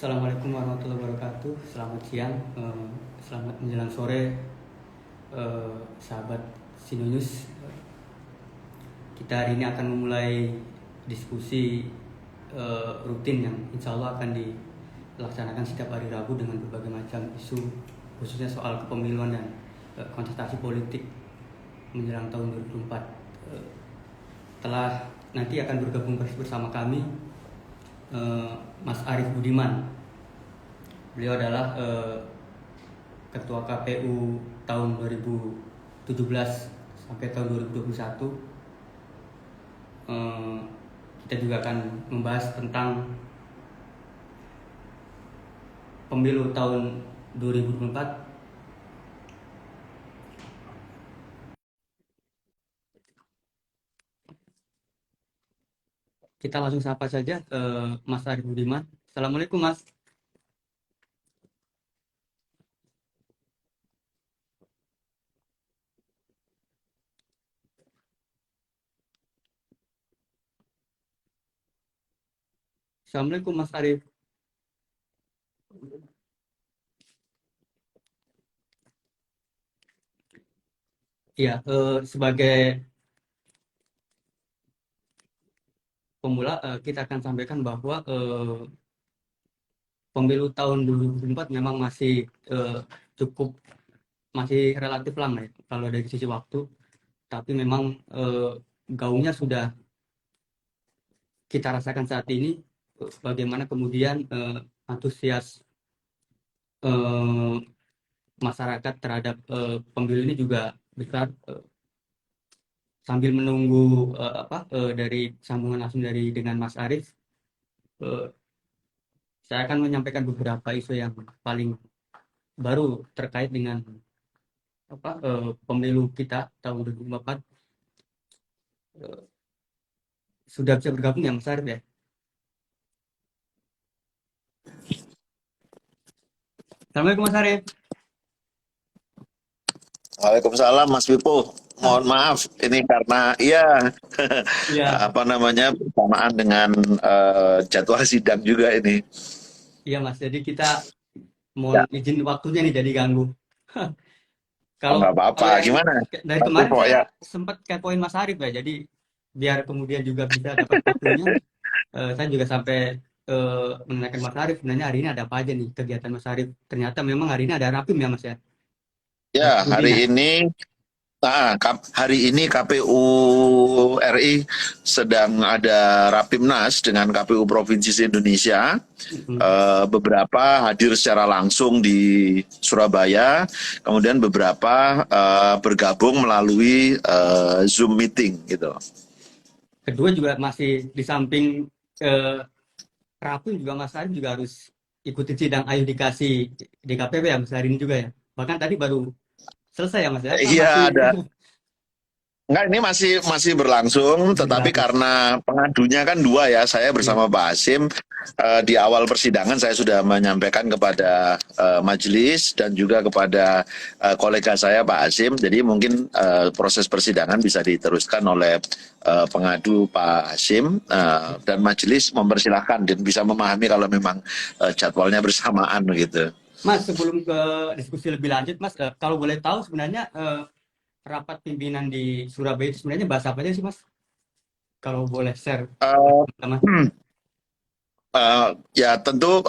Assalamualaikum warahmatullahi wabarakatuh. Selamat siang, selamat menjelang sore, sahabat Sinunus. Kita hari ini akan memulai diskusi rutin yang insya Allah akan dilaksanakan setiap hari Rabu dengan berbagai macam isu, khususnya soal kepemiluan dan kontestasi politik menjelang tahun 2024. Telah nanti akan bergabung bersama kami Mas Arief Budiman. Beliau adalah Ketua KPU tahun 2017 sampai tahun 2021. Kita juga akan membahas tentang pemilu tahun 2024. Kita langsung sapa saja Mas Arief Budiman. Assalamualaikum, Mas. Assalamualaikum, Mas Arief. Ya, sebagai pemula kita akan sampaikan bahwa pemilu tahun 2024 memang masih masih relatif lama ya kalau dari sisi waktu, tapi memang gaungnya sudah kita rasakan saat ini. Bagaimana kemudian antusias masyarakat terhadap pemilu ini juga besar. Sambil menunggu dari sambungan langsung dengan Mas Arief, saya akan menyampaikan beberapa isu yang paling baru terkait dengan pemilu kita tahun 2024. Sudah bisa bergabung ya Mas Arief ya? Assalamualaikum Mas Arief. Waalaikumsalam Mas Wipo. Mohon maaf, ini karena Iya, bersamaan dengan jadwal sidang juga ini. iya Mas. Jadi kita Ya, mohon izin waktunya nih jadi ganggu. oh, Kalau nggak kalau apa-apa. dari Gimana, dari Mas kemarin Wipo saya ya? sempat kepoin Mas Arief ya. Jadi biar kemudian juga bisa dapat waktunya. Saya juga sampai menanyakan Mas Arief, sebenarnya hari ini ada apa aja nih kegiatan Mas Arief. Ternyata memang hari ini ada rapim ya Mas ya, Ya, rapim rutinan. hari ini KPU RI sedang ada Rapimnas dengan KPU Provinsi Indonesia. Mhm. Beberapa hadir secara langsung di Surabaya, kemudian beberapa bergabung melalui Zoom meeting gitu. Kedua juga masih di samping eh, rapim juga Mas Arief juga harus ikutin sidang ayo dikasih DKPP ya Mas hari ini juga ya. Bahkan tadi baru selesai ya Mas ya, apa Iya, masih ada. Enggak, ini masih berlangsung, masih tetapi berlangsung? karena pengadunya kan dua ya, saya Iya. bersama Pak Hasim di awal persidangan saya sudah menyampaikan kepada majelis dan juga kepada kolega saya Pak Hasim. Jadi mungkin proses persidangan bisa diteruskan oleh pengadu Pak Hasim dan majelis mempersilahkan dan bisa memahami kalau memang jadwalnya bersamaan gitu. Mas, sebelum ke diskusi lebih lanjut, Mas, kalau boleh tahu sebenarnya rapat pimpinan di Surabaya itu sebenarnya bahas apa aja sih, Mas? Kalau boleh share Uh, teman. Ya tentu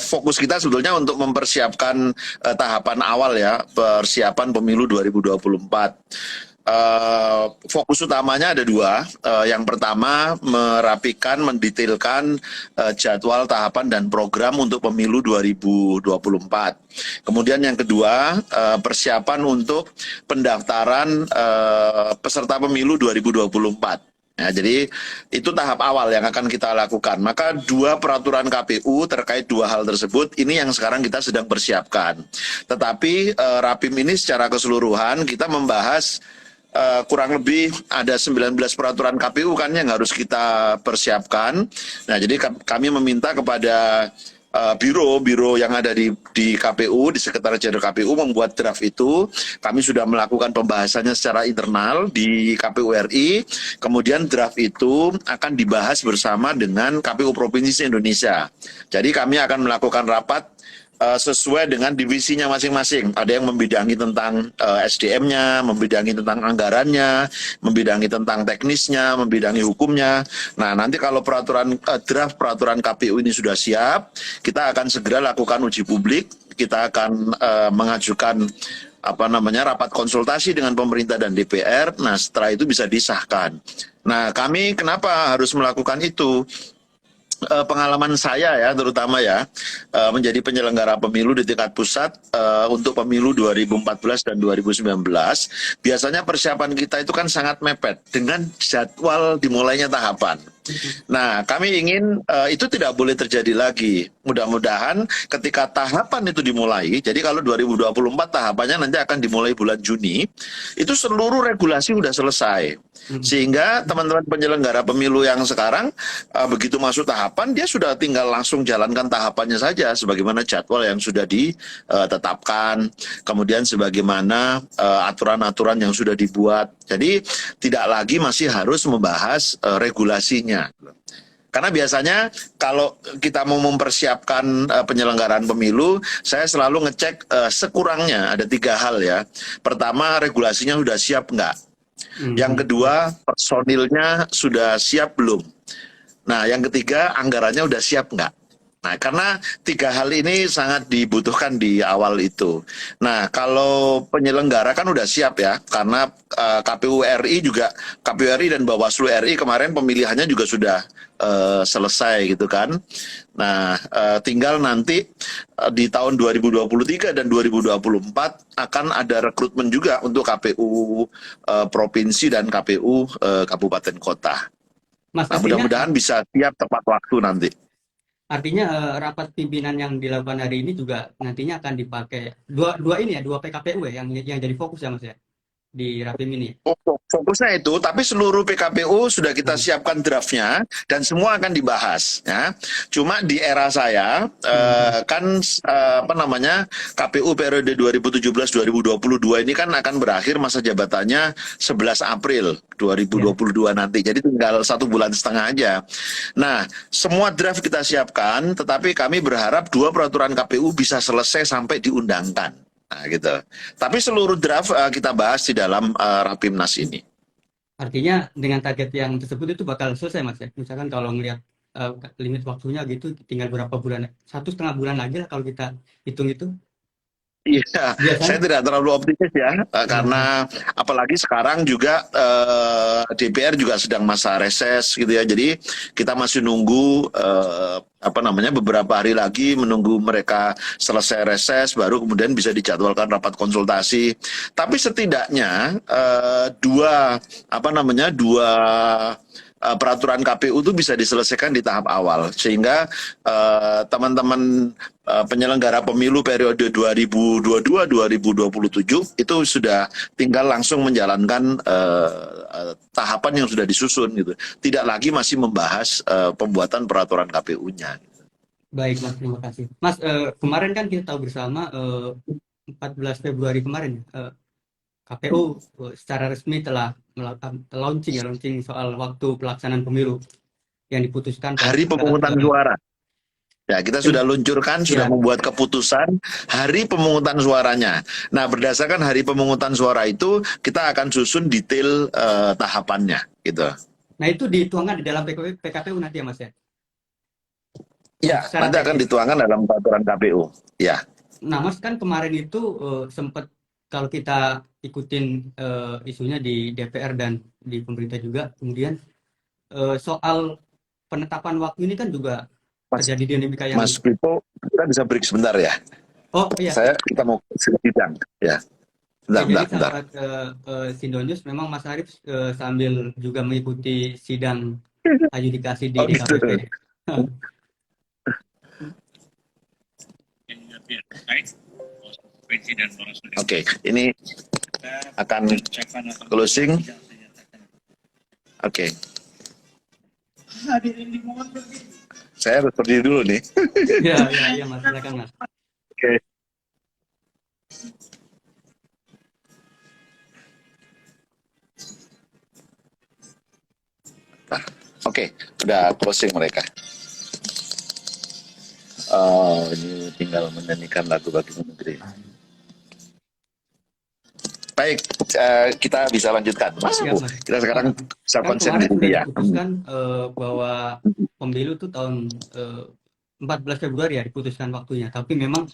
fokus kita sebetulnya untuk mempersiapkan tahapan awal ya, persiapan pemilu 2024. Fokus utamanya ada dua. Yang pertama merapikan, mendetailkan jadwal tahapan dan program untuk pemilu 2024. Kemudian yang kedua persiapan untuk pendaftaran peserta pemilu 2024. Ya, jadi itu tahap awal yang akan kita lakukan. Maka dua peraturan KPU terkait dua hal tersebut ini yang sekarang kita sedang persiapkan. Tetapi Rapim ini secara keseluruhan kita membahas kurang lebih ada 19 peraturan KPU kan yang harus kita persiapkan. Nah, jadi kami meminta kepada biro yang ada di KPU, di Sekretariat Jenderal KPU membuat draft itu. Kami sudah melakukan pembahasannya secara internal di KPU RI. Kemudian draft itu akan dibahas bersama dengan KPU Provinsi Indonesia. Jadi kami akan melakukan rapat sesuai dengan divisinya masing-masing. Ada yang membidangi tentang SDM-nya, membidangi tentang anggarannya, membidangi tentang teknisnya, membidangi hukumnya. Nah, nanti kalau draft peraturan KPU ini sudah siap, kita akan segera lakukan uji publik. Kita akan mengajukan rapat konsultasi dengan pemerintah dan DPR. Nah, setelah itu bisa disahkan. Nah, kami kenapa harus melakukan itu? Pengalaman saya ya, terutama ya, menjadi penyelenggara pemilu di tingkat pusat untuk pemilu 2014 dan 2019, biasanya persiapan kita itu kan sangat mepet dengan jadwal dimulainya tahapan. Nah, kami ingin itu tidak boleh terjadi lagi. Mudah-mudahan ketika tahapan itu dimulai, jadi kalau 2024 tahapannya nanti akan dimulai bulan Juni, itu seluruh regulasi sudah selesai. Sehingga teman-teman penyelenggara pemilu yang sekarang begitu masuk tahapan, dia sudah tinggal langsung jalankan tahapannya saja sebagaimana jadwal yang sudah ditetapkan, kemudian sebagaimana aturan-aturan yang sudah dibuat. Jadi tidak lagi masih harus membahas regulasinya. Karena biasanya kalau kita mau mempersiapkan penyelenggaraan pemilu, saya selalu ngecek sekurangnya ada 3 hal ya. Pertama, regulasinya sudah siap nggak? Yang kedua, personilnya sudah siap belum? Nah, yang ketiga, anggarannya sudah siap nggak? Nah, karena 3 hal ini sangat dibutuhkan di awal itu. Nah, kalau penyelenggara kan udah siap ya, karena KPU RI dan Bawaslu RI kemarin pemilihannya juga sudah selesai gitu kan. Nah, tinggal nanti di tahun 2023 dan 2024 akan ada rekrutmen juga untuk KPU provinsi dan KPU kabupaten kota. Mas, Nah, mudah-mudahan bisa siap tepat waktu nanti. artinya rapat pimpinan yang dilakukan hari ini juga nantinya akan dipakai dua PKPU ya yang jadi fokus ya Mas ya di Rapim ini. Fokusnya itu, tapi seluruh PKPU sudah kita siapkan draftnya dan semua akan dibahas. Ya. Cuma di era saya KPU periode 2017-2022 ini kan akan berakhir masa jabatannya 11 April 2022 nanti. Jadi tinggal 1,5 bulan aja. Nah, semua draft kita siapkan, tetapi kami berharap 2 peraturan KPU bisa selesai sampai diundangkan. Nah, gitu. Tapi seluruh draft kita bahas di dalam Rapimnas ini. Artinya dengan target yang tersebut itu bakal selesai Mas ya. Misalkan kalau ngelihat limit waktunya gitu tinggal berapa bulan, 1,5 bulan lagi lah kalau kita hitung itu. Iya, saya tidak terlalu optimis ya, karena apalagi sekarang juga DPR juga sedang masa reses gitu ya. Jadi kita masih nunggu beberapa hari lagi menunggu mereka selesai reses baru kemudian bisa dijadwalkan rapat konsultasi. Tapi setidaknya dua peraturan KPU itu bisa diselesaikan di tahap awal sehingga teman-teman penyelenggara pemilu periode 2022-2027 itu sudah tinggal langsung menjalankan tahapan yang sudah disusun gitu. Tidak lagi masih membahas pembuatan peraturan KPU-nya. Baik Mas, terima kasih. Mas, kemarin kan kita tahu bersama 14 Februari kemarin KPU secara resmi telah launching soal waktu pelaksanaan pemilu yang diputuskan hari pemungutan suara. Ya, kita sudah luncurkan, sudah membuat keputusan hari pemungutan suaranya. Nah, berdasarkan hari pemungutan suara itu, kita akan susun detail tahapannya, gitu. Nah, itu dituangkan di dalam PKPU nanti ya, Mas ya? Ya, nanti akan dituangkan dalam peraturan KPU. Ya. Nah, Mas kan kemarin itu sempat kalau kita ikutin isunya di DPR dan di pemerintah juga, kemudian soal penetapan waktu ini kan juga terjadi dinamika yang... Mas Pipo, kita bisa break sebentar ya? Oh iya. Kita mau sidang, ya. Bentar. Sahabat Sindonius, memang Mas Arief sambil juga mengikuti sidang adjudikasi di DKPP. Oke, ini akan closing. Oke. Hadirin dimohon berdiri. Saya harus berdiri dulu nih. Ya, ya, ya, Mas, silakan Mas. Oke. Oke, udah closing mereka. Oh, ini tinggal menyanyikan lagu bagi menteri. Baik, kita bisa lanjutkan, Mas. Ya, Mas. Kita sekarang bisa Kan konsen kemarin di sudah dia. diputuskan bahwa pemilu tuh tahun 14 Februari ya diputuskan waktunya. Tapi memang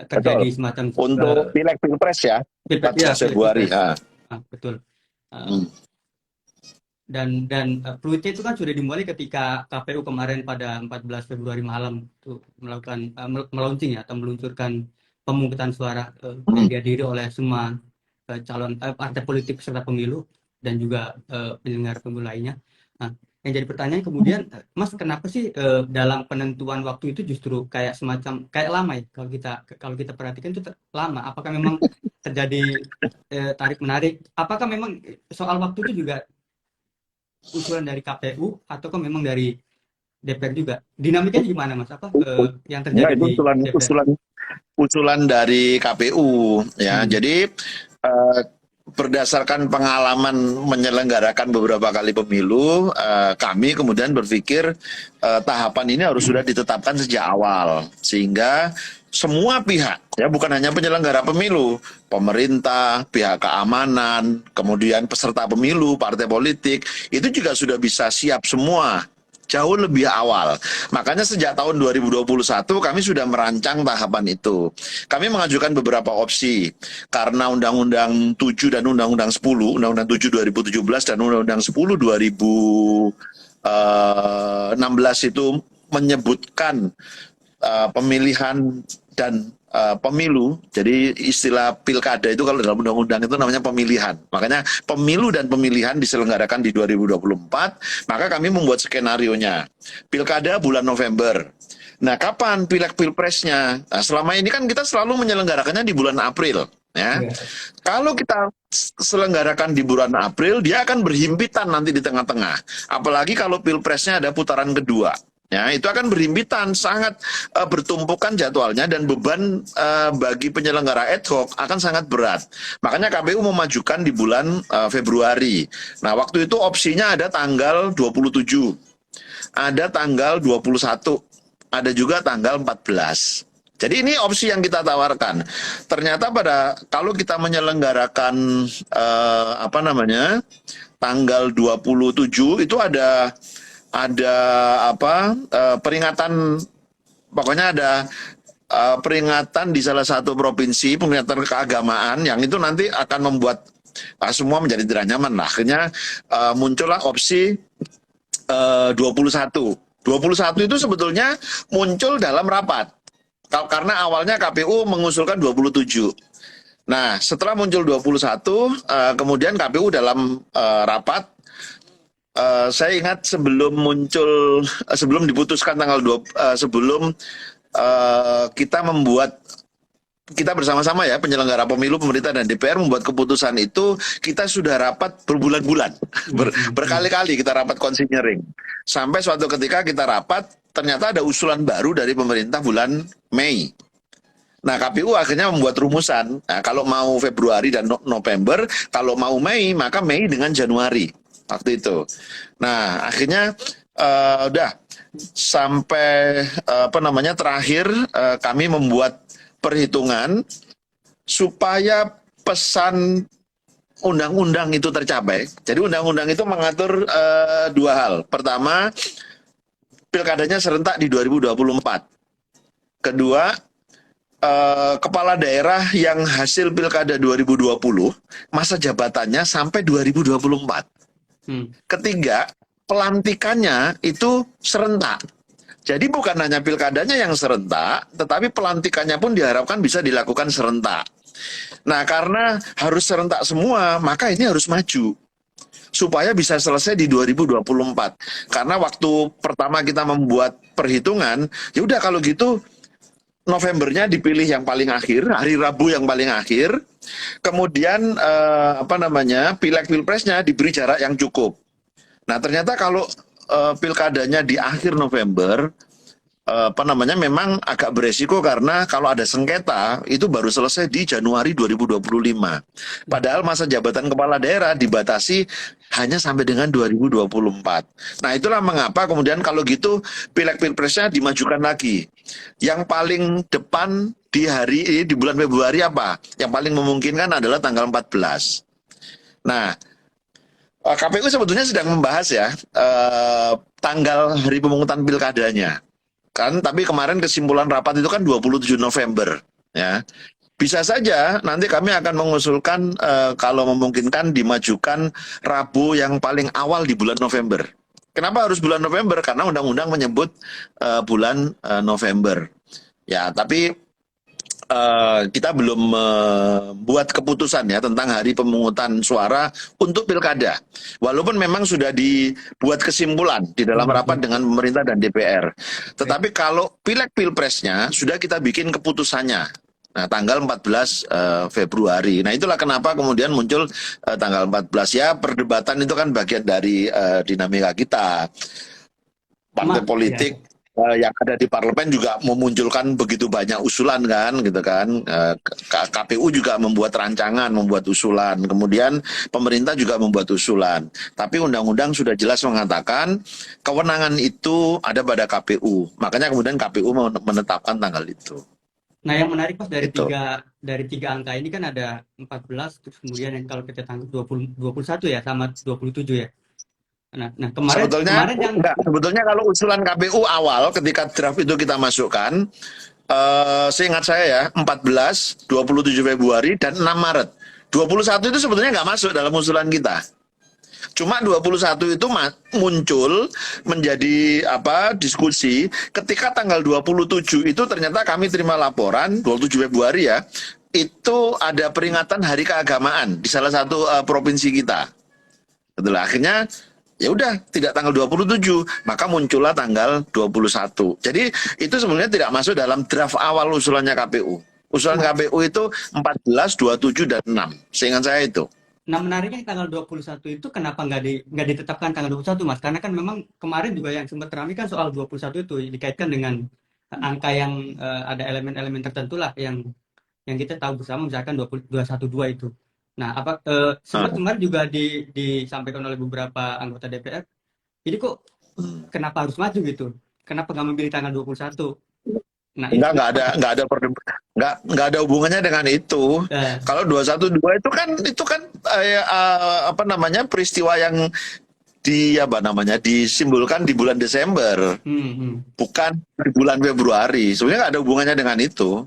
terjadi Betul. semacam Untuk pileg pilpres ya, pilpres, 14 Februari. pilpres. Betul. Dan fluidnya itu kan sudah dimulai ketika KPU kemarin pada 14 Februari malam itu melakukan meluncing ya atau meluncurkan pemungutan suara yang dihadiri oleh semua calon partai politik peserta pemilu dan juga penyelenggara pemilu lainnya. Nah, yang jadi pertanyaan kemudian, Mas, kenapa sih dalam penentuan waktu itu justru kayak semacam kayak lama ya kalau kita perhatikan itu lama? Apakah memang terjadi tarik menarik? Apakah memang soal waktu itu juga usulan dari KPU ataukah memang dari DPR juga? Dinamikanya gimana, Mas? Apa yang terjadi Itu di DPR? usulan dari KPU ya. Jadi berdasarkan pengalaman menyelenggarakan beberapa kali pemilu, kami kemudian berpikir tahapan ini harus sudah ditetapkan sejak awal sehingga semua pihak, ya bukan hanya penyelenggara pemilu, pemerintah, pihak keamanan, kemudian peserta pemilu, partai politik, itu juga sudah bisa siap semua jauh lebih awal. Makanya sejak tahun 2021 kami sudah merancang tahapan itu. Kami mengajukan beberapa opsi karena Undang-Undang 7 dan Undang-Undang 10, Undang-Undang 7 2017 dan Undang-Undang 10 2016 itu menyebutkan pemilihan dan pemilu. Jadi istilah pilkada itu kalau dalam undang-undang itu namanya pemilihan. Makanya pemilu dan pemilihan diselenggarakan di 2024, maka kami membuat skenarionya. Pilkada bulan November. Nah, kapan pileg pilpresnya? Nah, selama ini kan kita selalu menyelenggarakannya di bulan April. Ya. Kalau kita selenggarakan di bulan April, dia akan berhimpitan nanti di tengah-tengah. Apalagi kalau pilpresnya ada putaran kedua. Ya, itu akan berhimpitan, sangat bertumpukan jadwalnya dan beban bagi penyelenggara ad hoc akan sangat berat. Makanya KPU memajukan di bulan Februari. Nah, waktu itu opsinya ada tanggal 27, ada tanggal 21, ada juga tanggal 14. Jadi ini opsi yang kita tawarkan. Ternyata kalau kita menyelenggarakan tanggal 27 itu ada peringatan, pokoknya ada peringatan di salah satu provinsi, peringatan keagamaan yang itu nanti akan membuat semua menjadi tidak nyaman lah. Akhirnya muncullah opsi 21. 21 itu sebetulnya muncul dalam rapat. Karena awalnya KPU mengusulkan 27. Nah, setelah muncul 21, kemudian KPU dalam rapat, saya ingat sebelum diputuskan sebelum kita bersama-sama ya, penyelenggara pemilu, pemerintah dan DPR membuat keputusan itu, kita sudah rapat berbulan-bulan, berkali-kali kita rapat konsinyering. Sampai suatu ketika kita rapat, ternyata ada usulan baru dari pemerintah bulan Mei. Nah, KPU akhirnya membuat rumusan, nah, kalau mau Februari dan November, kalau mau Mei, maka Mei dengan Januari. Waktu itu. Nah, akhirnya udah sampai terakhir kami membuat perhitungan supaya pesan undang-undang itu tercapai. Jadi undang-undang itu mengatur dua hal. Pertama, pilkadanya serentak di 2024. Kedua, kepala daerah yang hasil pilkada 2020 masa jabatannya sampai 2024. Ketiga, pelantikannya itu serentak. Jadi bukan hanya pilkadanya yang serentak, tetapi pelantikannya pun diharapkan bisa dilakukan serentak. Nah, karena harus serentak semua, maka ini harus maju supaya bisa selesai di 2024. Karena waktu pertama kita membuat perhitungan, ya udah kalau gitu Novembernya dipilih yang paling akhir, hari Rabu yang paling akhir. Kemudian pileg pilpresnya diberi jarak yang cukup. Nah, ternyata kalau pilkadanya di akhir November, apa namanya, memang agak beresiko karena kalau ada sengketa itu baru selesai di Januari 2025. Padahal masa jabatan kepala daerah dibatasi hanya sampai dengan 2024. Nah, itulah mengapa kemudian kalau gitu pileg pilpresnya dimajukan lagi. Yang paling depan di bulan Februari apa? Yang paling memungkinkan adalah tanggal 14. Nah, KPU sebetulnya sedang membahas ya tanggal hari pemungutan pilkadanya. Kan, tapi kemarin kesimpulan rapat itu kan 27 November. Ya, bisa saja nanti kami akan mengusulkan kalau memungkinkan dimajukan Rabu yang paling awal di bulan November. Kenapa harus bulan November? Karena undang-undang menyebut bulan November. Ya, tapi kita belum membuat keputusan ya tentang hari pemungutan suara untuk pilkada. Walaupun memang sudah dibuat kesimpulan di dalam rapat dengan pemerintah dan DPR. Tetapi kalau pileg pilpresnya sudah kita bikin keputusannya. Nah, tanggal 14 Februari. Nah, itulah kenapa kemudian muncul tanggal 14. Ya, perdebatan itu kan bagian dari dinamika kita. Partai politik yang ada di parlemen juga memunculkan begitu banyak usulan kan, gitu kan. KPU juga membuat rancangan, membuat usulan. Kemudian pemerintah juga membuat usulan. Tapi undang-undang sudah jelas mengatakan kewenangan itu ada pada KPU. Makanya kemudian KPU menetapkan tanggal itu. Nah, yang menarik Mas Itu. dari tiga angka ini kan ada 14, terus kemudian yang kalau kita tangkap 21 ya sama 27 ya. Nah kemarin yang sebetulnya kalau usulan KPU awal ketika draft itu kita masukkan, seingat saya ya 14, 27 Februari dan 6 Maret. 21 itu sebetulnya nggak masuk dalam usulan kita. Cuma 21 itu muncul menjadi diskusi ketika tanggal 27 itu ternyata kami terima laporan 27 Februari ya, itu ada peringatan Hari Keagamaan di salah satu provinsi kita. Betul, akhirnya ya udah tidak tanggal 27, maka muncullah tanggal 21. Jadi itu sebenarnya tidak masuk dalam draft awal usulannya KPU. Usulan KPU itu 14, 27 dan 6. Seingat saya itu. Nah, menariknya tanggal 21 itu kenapa nggak ditetapkan tanggal 21, Mas? Karena kan memang kemarin juga yang sempat ramai kan soal 21 itu dikaitkan dengan angka yang ada elemen-elemen tertentu lah yang kita tahu bersama, misalkan 212 itu. Nah, sempat kemarin juga disampaikan oleh beberapa anggota DPR, ini kok kenapa harus maju gitu? Kenapa nggak memilih tanggal 21? Nah, nggak ada hubungannya dengan itu. Kalau 212 itu kan peristiwa yang disimbolkan di bulan Desember, bukan di bulan Februari. Sebenarnya nggak ada hubungannya dengan itu.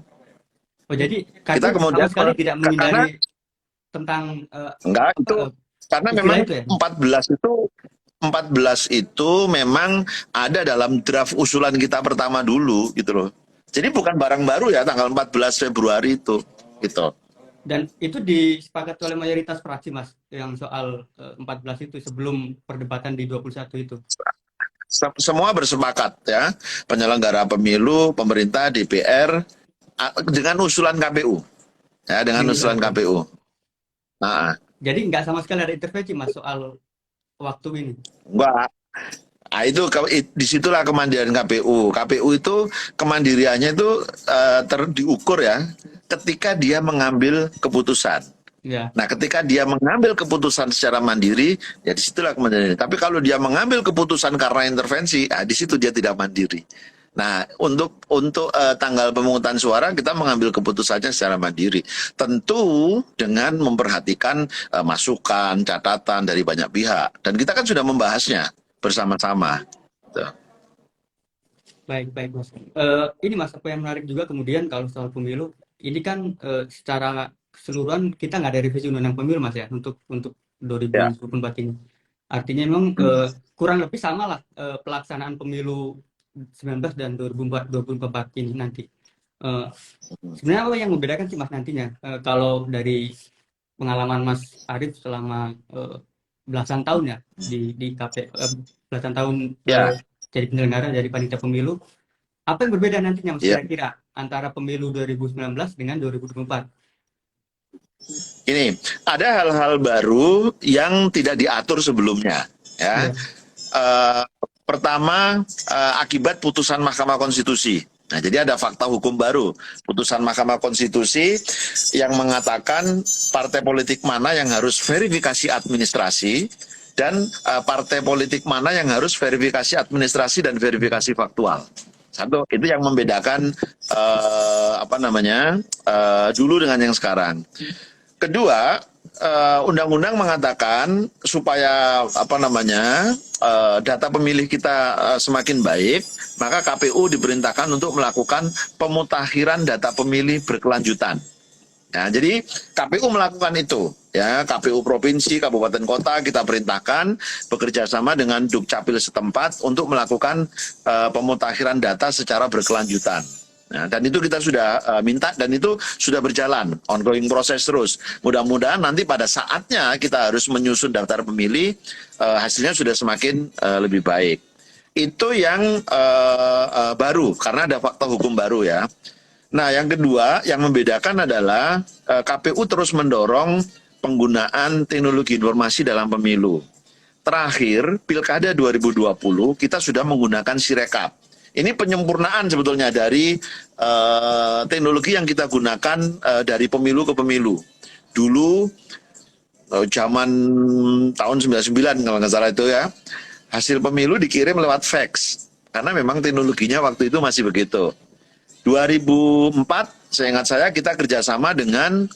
Oh, jadi kita kemudian sama sekali tidak menghindari tentang enggak itu karena memang itu ya? 14 itu memang ada dalam draft usulan kita pertama dulu gitu loh. Jadi bukan barang baru ya tanggal 14 Februari itu gitu. Dan itu disepakati oleh mayoritas fraksi, Mas, yang soal 14 itu sebelum perdebatan di 21 itu. Semua bersepakat ya, penyelenggara pemilu, pemerintah, DPR dengan usulan KPU. Ya, dengan usulan KPU. Nah, jadi nggak sama sekali ada intervensi, Mas, soal waktu ini. Enggak. Nah, itu disitulah kemandirian KPU. KPU itu kemandiriannya itu diukur ya ketika dia mengambil keputusan. Ya. Nah, ketika dia mengambil keputusan secara mandiri, ya disitulah kemandirian. Tapi kalau dia mengambil keputusan karena intervensi, di situ dia tidak mandiri. Nah, untuk tanggal pemungutan suara kita mengambil keputusannya secara mandiri. Tentu dengan memperhatikan masukan, catatan dari banyak pihak. Dan kita kan sudah membahasnya bersama-sama. Baik, Mas. Ini Mas, apa yang menarik juga kemudian kalau soal pemilu, ini kan secara keseluruhan kita nggak ada revisi undang-undang pemilu, Mas ya, untuk 2024 ini. Artinya memang kurang lebih sama lah pelaksanaan pemilu 19 dan 2024 ini nanti. Sebenarnya apa yang membedakan sih Mas nantinya? Kalau dari pengalaman Mas Arief selama belasan tahun ya di KPU, belasan tahun jadi penyelenggara dari panitia pemilu, apa yang berbeda nantinya Mas kira-kira antara pemilu 2019 dengan 2024? Ini ada hal-hal baru yang tidak diatur sebelumnya ya. Pertama, akibat putusan Mahkamah Konstitusi. Nah, jadi ada fakta hukum baru, putusan Mahkamah Konstitusi yang mengatakan partai politik mana yang harus verifikasi administrasi dan partai politik mana yang harus verifikasi administrasi dan verifikasi faktual. Satu, itu yang membedakan dulu dengan yang sekarang. Kedua, undang-undang mengatakan supaya data pemilih kita semakin baik, maka KPU diperintahkan untuk melakukan pemutakhiran data pemilih berkelanjutan. Nah, jadi KPU melakukan itu, ya, KPU provinsi, kabupaten kota kita perintahkan bekerja sama dengan Dukcapil setempat untuk melakukan pemutakhiran data secara berkelanjutan. Nah, dan itu kita sudah minta dan itu sudah berjalan, ongoing proses terus. Mudah-mudahan nanti pada saatnya kita harus menyusun daftar pemilih, hasilnya sudah semakin lebih baik. Itu yang baru, karena ada fakta hukum baru ya. Nah, yang kedua yang membedakan adalah KPU terus mendorong penggunaan teknologi informasi dalam pemilu. Terakhir, Pilkada 2020 kita sudah menggunakan Sirekap. Ini penyempurnaan sebetulnya dari teknologi yang kita gunakan dari pemilu ke pemilu. Dulu zaman tahun 99 kalau nggak salah itu ya, hasil pemilu dikirim lewat fax. Karena memang teknologinya waktu itu masih begitu. 2004, seingat saya kita kerjasama dengan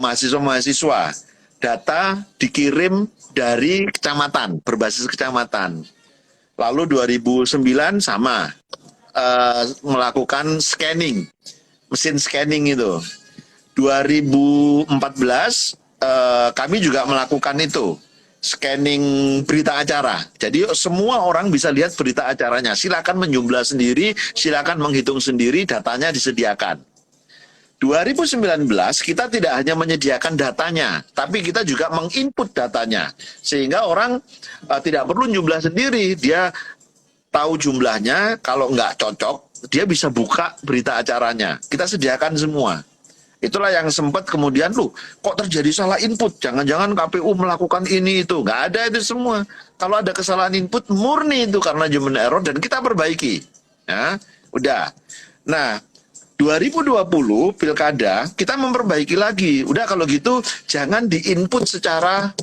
mahasiswa-mahasiswa. Data dikirim dari kecamatan, berbasis kecamatan. Lalu 2009 sama, melakukan scanning, mesin scanning itu. 2014 kami juga melakukan itu, scanning berita acara. Jadi semua orang bisa lihat berita acaranya. Silakan menjumlah sendiri, silakan menghitung sendiri, datanya disediakan. 2019 kita tidak hanya menyediakan datanya, tapi kita juga menginput datanya. Sehingga orang tidak perlu jumlah sendiri, dia tahu jumlahnya, kalau nggak cocok, dia bisa buka berita acaranya. Kita sediakan semua. Itulah yang sempat kemudian, kok terjadi salah input, jangan-jangan KPU melakukan ini itu. Nggak ada itu semua. Kalau ada kesalahan input, murni itu karena human error dan kita perbaiki. Ya, udah. Nah, 2020 Pilkada kita memperbaiki lagi. Udah kalau gitu jangan diinput secara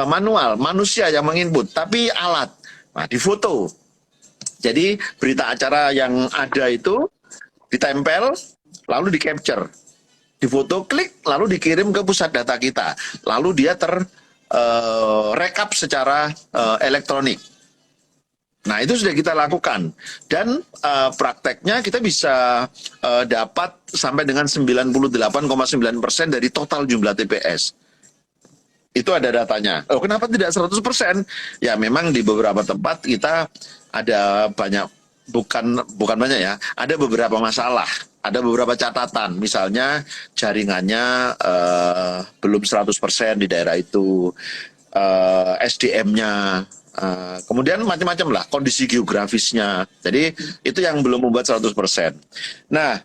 manual, manusia yang menginput, tapi alat. Nah, difoto. Jadi berita acara yang ada itu ditempel, lalu di capture, difoto, klik, lalu dikirim ke pusat data kita. Lalu dia rekap secara elektronik. Nah, itu sudah kita lakukan. Dan prakteknya kita bisa dapat sampai dengan 98,9% dari total jumlah TPS. Itu ada datanya. Kenapa tidak 100%? Ya, memang di beberapa tempat kita ada banyak, bukan banyak ya, ada beberapa masalah. Ada beberapa catatan, misalnya jaringannya belum 100% di daerah itu, SDM-nya, kemudian macam-macam lah, kondisi geografisnya. Jadi itu yang belum membuat 100%. Nah,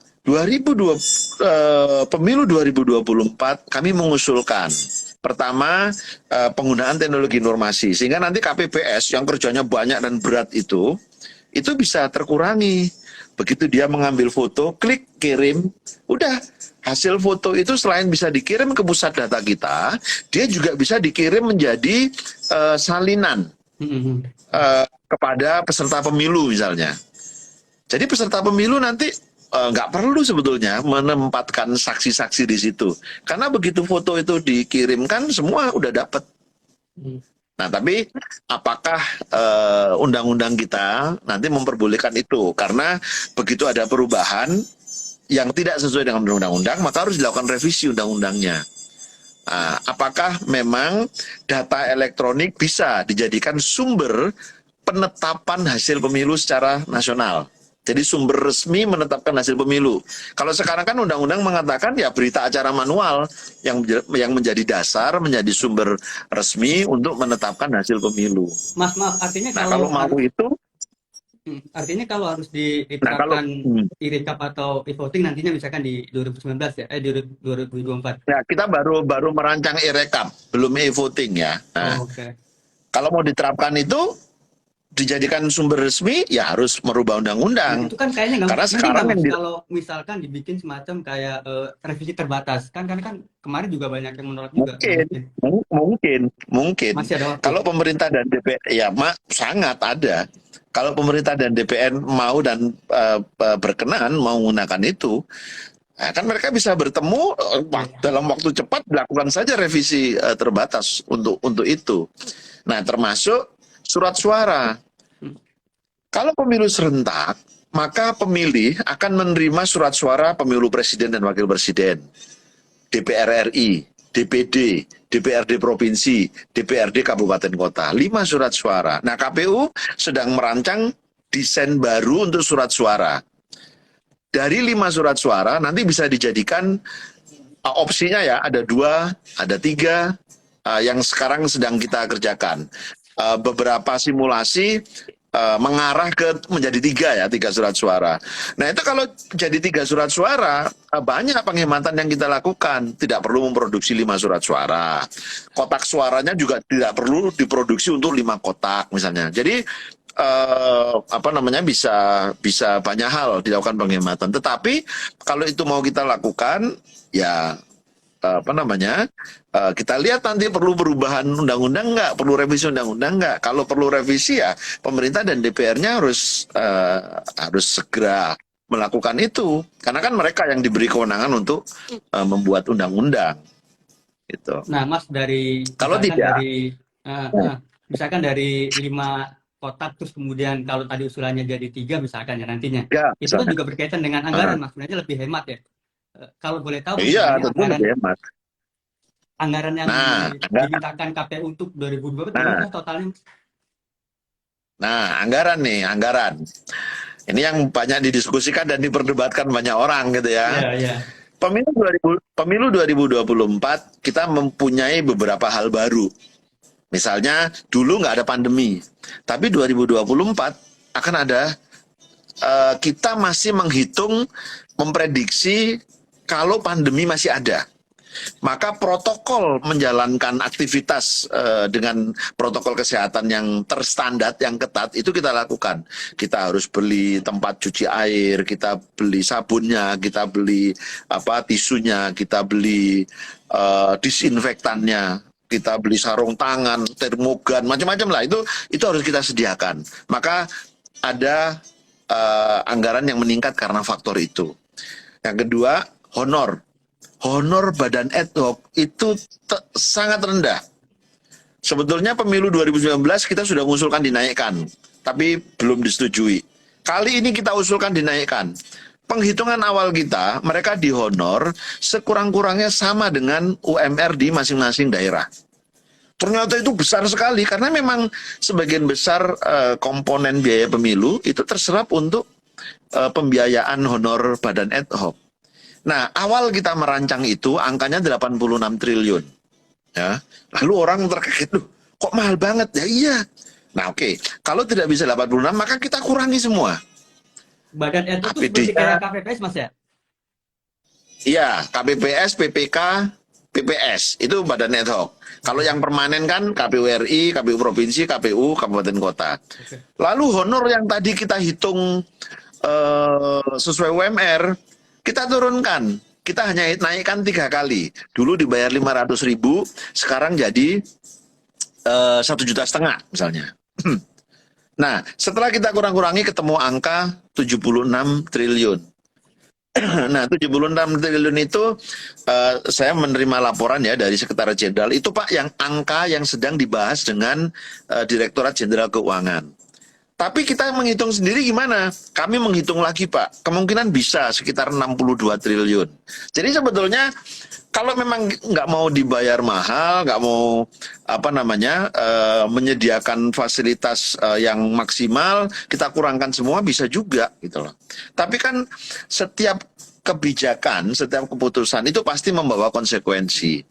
pemilu 2024 kami mengusulkan pertama penggunaan teknologi informasi, sehingga nanti KPPS yang kerjanya banyak dan berat itu bisa terkurangi. Begitu dia mengambil foto, klik, kirim, udah. Hasil foto itu selain bisa dikirim ke pusat data kita, dia juga bisa dikirim menjadi salinan kepada peserta pemilu misalnya. Jadi peserta pemilu nanti nggak perlu sebetulnya menempatkan saksi-saksi di situ, karena begitu foto itu dikirimkan semua udah dapat. Nah, tapi apakah undang-undang kita nanti memperbolehkan itu? Karena begitu ada perubahan yang tidak sesuai dengan undang-undang, maka harus dilakukan revisi undang-undangnya. Nah, apakah memang data elektronik bisa dijadikan sumber penetapan hasil pemilu secara nasional? Jadi sumber resmi menetapkan hasil pemilu. Kalau sekarang kan undang-undang mengatakan ya berita acara manual yang menjadi dasar, menjadi sumber resmi untuk menetapkan hasil pemilu. Mas, maaf, artinya kalau mau itu, artinya kalau harus diterapkan e-recap atau e-voting nantinya misalkan di 2019 ya, 2024. Ya, kita baru merancang e-recap, belum e-voting ya. Nah, okay. Kalau mau diterapkan itu dijadikan sumber resmi, ya harus merubah Nah, undang-undang. itu kan kayaknya nggak Karena mungkin sekarang nggak yang Mas di, kalau misalkan dibikin semacam kayak revisi terbatas kan karena kan kemarin juga banyak yang menolak juga nggak mungkin, mungkin mungkin. masih ada waktu. Kalau pemerintah dan DPR, ya sangat ada. Kalau pemerintah dan DPR mau dan berkenan mau menggunakan itu, nah, kan mereka bisa bertemu Iya. dalam waktu cepat, lakukan saja revisi terbatas untuk itu. Nah, termasuk surat suara. Hmm. Kalau pemilu serentak, maka pemilih akan menerima surat suara pemilu presiden dan wakil presiden, DPR RI, DPD, DPRD provinsi, DPRD kabupaten kota. 5 surat suara. Nah, KPU sedang merancang desain baru untuk surat suara. Dari 5 surat suara nanti bisa dijadikan opsinya ya, ada 2, ada 3 yang sekarang sedang kita kerjakan. Beberapa simulasi mengarah ke menjadi 3 ya, 3 surat suara. Nah, itu kalau jadi 3 surat suara, banyak penghematan yang kita lakukan. Tidak perlu memproduksi 5 surat suara. Kotak suaranya juga tidak perlu diproduksi untuk 5 kotak misalnya. Jadi apa namanya, bisa banyak hal dilakukan penghematan. Tetapi kalau itu mau kita lakukan, ya apa namanya, kita lihat nanti perlu perubahan undang-undang nggak, perlu revisi undang-undang nggak. Kalau perlu revisi ya pemerintah dan DPR-nya harus segera melakukan itu, karena kan mereka yang diberi kewenangan untuk membuat undang-undang gitu. Nah, Mas Kalau tidak, eh, ya, eh, misalkan dari 5 kotak terus kemudian kalau tadi usulannya jadi 3 misalkan ya nantinya. ya Itu kan misalnya, juga berkaitan dengan ah, anggaran, Mas. Sebenarnya lebih hemat ya. Kalau boleh tahu Mas, iya sebenarnya tentu lebih hemat. anggaran yang Nah, dimintakan KPU untuk 2024 berapa nah, Mas totalnya, Mas? anggaran nih, anggaran. Ini yang banyak didiskusikan dan diperdebatkan banyak orang gitu Iya, ya. iya. Pemilu 2024 kita mempunyai beberapa hal baru. Misalnya dulu nggak ada pandemi, tapi 2024 akan ada. Kita masih menghitung, memprediksi kalau pandemi masih ada. Maka protokol menjalankan aktivitas dengan protokol kesehatan yang terstandar, yang ketat, itu kita lakukan. Kita harus beli tempat cuci air, kita beli sabunnya, kita beli tisunya, kita beli disinfektannya, kita beli sarung tangan, termogan, macam-macam lah. Itu harus kita sediakan. Maka ada anggaran yang meningkat karena faktor itu. Yang kedua, honor. Honor badan ad hoc itu sangat rendah. Sebetulnya pemilu 2019 kita sudah mengusulkan dinaikkan, tapi belum disetujui. Kali ini kita usulkan dinaikkan. Penghitungan awal kita, mereka dihonor sekurang-kurangnya sama dengan UMR di masing-masing daerah. Ternyata itu besar sekali, karena memang sebagian besar komponen biaya pemilu itu terserap untuk pembiayaan honor badan ad hoc. Nah, awal kita merancang itu angkanya 86 triliun. Ya. Lalu orang terkaget, loh, kok mahal banget? Ya iya. Nah, oke. Kalau tidak bisa 86, maka kita kurangi semua. Badan itu tuh seperti APD-nya, kayak KPPS, Mas ya? iya, KPPS, PPK, PPS, itu badan ad hoc. Kalau yang permanen kan KPU RI, KPU Provinsi, KPU Kabupaten Kota. Oke. Lalu honor yang tadi kita hitung sesuai UMR, kita turunkan. Kita hanya naikkan 3 kali. Dulu dibayar 500.000, sekarang jadi 1,5 juta misalnya. Nah, setelah kita kurang-kurangi ketemu angka 76 triliun. Nah, 76 triliun itu saya menerima laporan ya dari Sekretaris Jenderal. Itu Pak yang angka yang sedang dibahas dengan Direktorat Jenderal Keuangan. Tapi kita menghitung sendiri gimana? Kami menghitung lagi Pak, kemungkinan bisa sekitar 62 triliun. Jadi sebetulnya kalau memang nggak mau dibayar mahal, nggak mau menyediakan fasilitas yang maksimal, kita kurangkan semua bisa juga gitu loh. Tapi kan setiap kebijakan, setiap keputusan itu pasti membawa konsekuensi.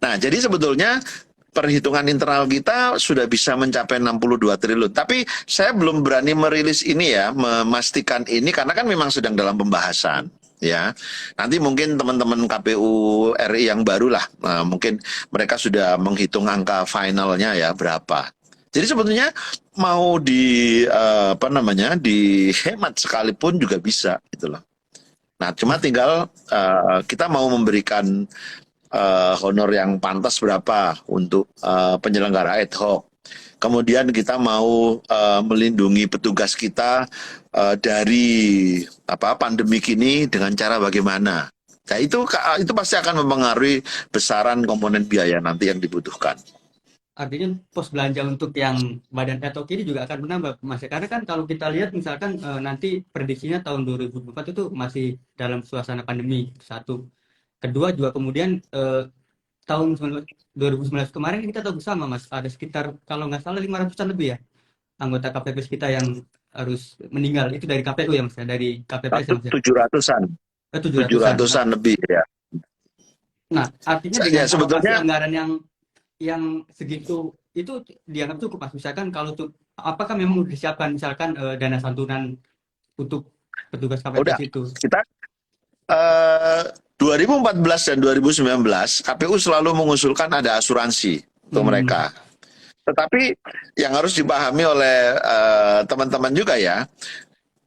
Nah, jadi sebetulnya perhitungan internal kita sudah bisa mencapai 62 triliun. Tapi saya belum berani merilis ini ya, memastikan ini karena kan memang sedang dalam pembahasan. Ya, nanti mungkin teman-teman KPU RI yang baru lah, mungkin mereka sudah menghitung angka finalnya ya berapa. Jadi sebetulnya mau di apa namanya dihemat sekalipun juga bisa gitu loh. Nah, cuma tinggal kita mau memberikan honor yang pantas berapa untuk penyelenggara ad hoc. Kemudian kita mau melindungi petugas kita dari apa pandemi ini dengan cara bagaimana. Nah, itu pasti akan mempengaruhi besaran komponen biaya nanti yang dibutuhkan. Artinya pos belanja untuk yang badan ad hoc ini juga akan menambah, Mas. Karena kan kalau kita lihat misalkan nanti prediksinya tahun 2024 itu masih dalam suasana pandemi, satu. Kedua juga kemudian tahun 2019 kemarin kita tahu bersama, Mas, ada sekitar kalau nggak salah 500-an lebih ya anggota KPPS kita yang harus meninggal. Itu dari KPU ya, Mas, ya? Dari KPPS ya, Mas, ya? 700-an, 700-an. 700-an lebih ya. Nah, artinya Ya dengan alokasi sebetulnya anggaran yang segitu itu dianggap cukup, Mas. Misalkan kalau tuh apakah memang sudah disiapkan misalkan dana santunan untuk petugas udah KPPS itu? kita 2014 dan 2019 KPU selalu mengusulkan ada asuransi untuk Hmm. mereka. Tetapi yang harus dipahami oleh teman-teman juga ya,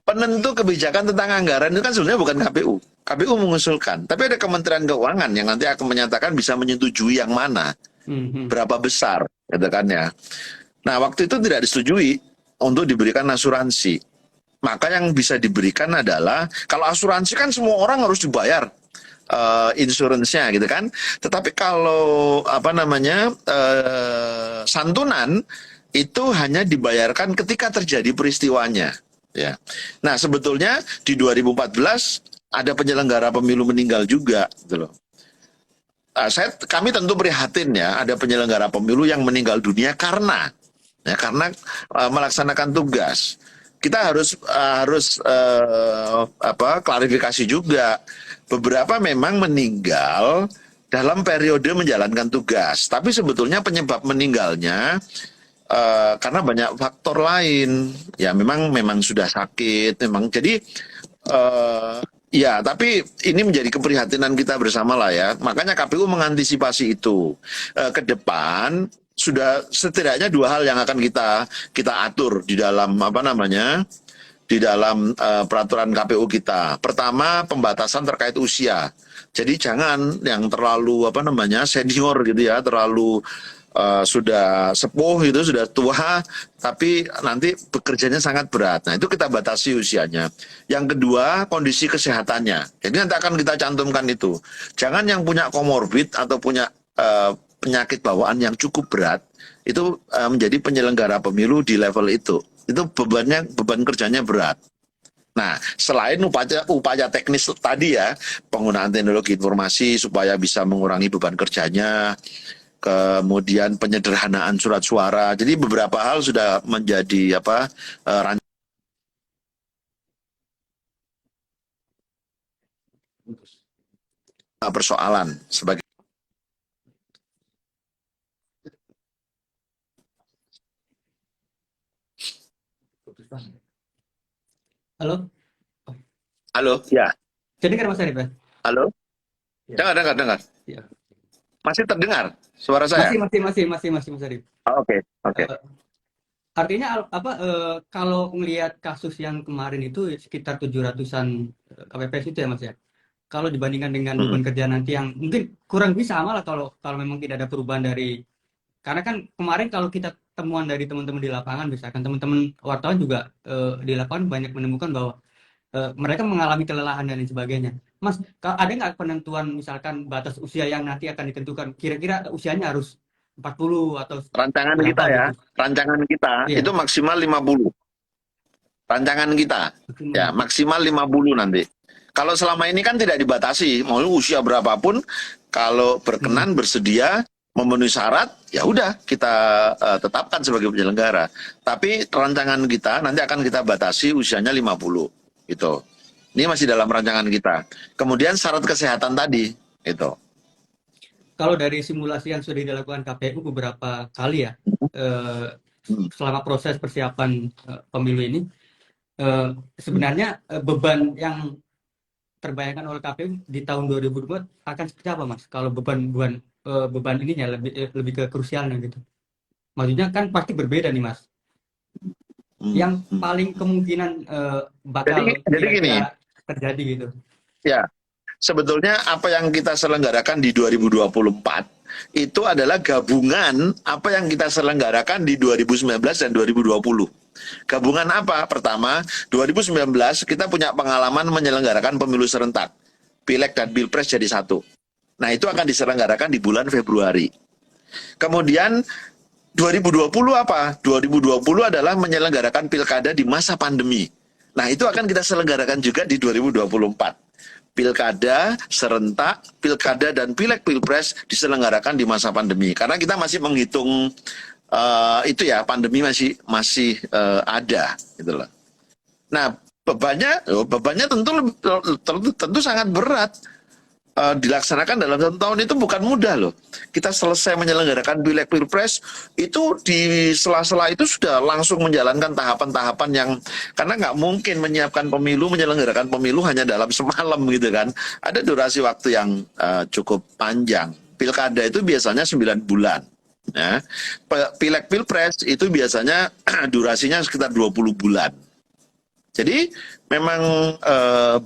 penentu kebijakan tentang anggaran itu kan sebenarnya bukan KPU. KPU mengusulkan, tapi ada Kementerian Keuangan yang nanti akan menyatakan bisa menyetujui yang mana, Hmm. Hmm. berapa besar, gitu kan ya. Nah, waktu itu tidak disetujui untuk diberikan asuransi. Maka yang bisa diberikan adalah, kalau asuransi kan semua orang harus dibayar insurance-nya gitu kan. Tetapi kalau apa namanya santunan itu hanya dibayarkan ketika terjadi peristiwanya. Ya. Nah sebetulnya di 2014 ada penyelenggara pemilu meninggal juga, gitu loh. Kami tentu prihatin ya, ada penyelenggara pemilu yang meninggal dunia karena melaksanakan tugas. Kita harus apa klarifikasi juga. Beberapa memang meninggal dalam periode menjalankan tugas, tapi sebetulnya penyebab meninggalnya karena banyak faktor lain. Ya memang sudah sakit, memang jadi ya, tapi ini menjadi keprihatinan kita bersama lah ya. Makanya KPU mengantisipasi itu. Ke depan sudah setidaknya dua hal yang akan kita atur di dalam apa namanya di dalam peraturan KPU kita. Pertama, pembatasan terkait usia. Jadi jangan yang terlalu apa namanya senior gitu ya, terlalu sudah sepuh itu sudah tua tapi nanti bekerjanya sangat berat. Nah, itu kita batasi usianya. Yang kedua, kondisi kesehatannya. Jadi nanti akan kita cantumkan itu. Jangan yang punya komorbid atau punya penyakit bawaan yang cukup berat itu menjadi penyelenggara pemilu di level itu. Itu beban kerjanya berat. Nah, selain upaya teknis tadi ya, penggunaan teknologi informasi supaya bisa mengurangi beban kerjanya, kemudian penyederhanaan surat suara. Jadi beberapa hal sudah menjadi apa persoalan sebagai Halo? halo ya Jadi kan Mas Arif ya? halo Ya. dengar Ya. masih terdengar suara Masih, saya. masih, masih, masih, masih, Mas Arif. Oke. Eh, Artinya apa kalau melihat kasus yang kemarin itu sekitar 700-an KPPS itu ya, Mas ya. Kalau dibandingkan dengan beban Mm. kerja nanti yang mungkin kurang lebih sama lah kalau kalau memang tidak ada perubahan dari karena kan kemarin kalau kita temuan dari teman-teman di lapangan misalkan teman-teman wartawan juga di lapangan banyak menemukan bahwa mereka mengalami kelelahan dan lain sebagainya. Mas, ada nggak penentuan misalkan batas usia yang nanti akan ditentukan? Kira-kira usianya harus 40 atau rancangan berapa kita ya gitu? rancangan kita Iya, itu maksimal 50 rancangan kita maksimal ya 50. maksimal 50 nanti. Kalau selama ini kan tidak dibatasi, mau usia berapapun, kalau Hmm. berkenan bersedia memenuhi syarat, ya udah kita tetapkan sebagai penyelenggara. Tapi rancangan kita nanti akan kita batasi usianya 50 gitu. Ini masih dalam rancangan kita. Kemudian syarat kesehatan tadi itu. Kalau dari simulasi yang sudah dilakukan KPU beberapa kali ya, eh, Hmm. selama proses persiapan pemilu ini, eh, sebenarnya beban yang terbayangkan oleh KPU di tahun 2024 akan seperti apa, Mas? Kalau beban beban ininya lebih ke krusialnya gitu. Maksudnya kan pasti berbeda nih Mas. Hmm, Yang hmm. paling kemungkinan bakal Jadi gini, kira-kira terjadi gitu. ya. Sebetulnya apa yang kita selenggarakan di 2024 itu adalah gabungan apa yang kita selenggarakan di 2019 dan 2020. Gabungan apa? Pertama, 2019 kita punya pengalaman menyelenggarakan pemilu serentak. Pileg dan Pilpres jadi satu. Nah, itu akan diselenggarakan di bulan Februari. Kemudian 2020 apa? 2020 adalah menyelenggarakan pilkada di masa pandemi. Nah, itu akan kita selenggarakan juga di 2024. Pilkada serentak, pilkada dan pileg pilpres diselenggarakan di masa pandemi. Karena kita masih menghitung itu ya, pandemi masih ada gitu loh. Nah, bebannya tentu sangat berat. Dilaksanakan dalam 1 tahun itu bukan mudah loh. Kita selesai menyelenggarakan pileg pilpres itu di sela-sela itu sudah langsung menjalankan tahapan-tahapan yang karena nggak mungkin menyiapkan pemilu, menyelenggarakan pemilu hanya dalam semalam gitu kan. Ada durasi waktu yang cukup panjang. Pilkada itu biasanya 9 bulan. Ya. Pileg pilpres itu biasanya durasinya sekitar 20 bulan. Jadi memang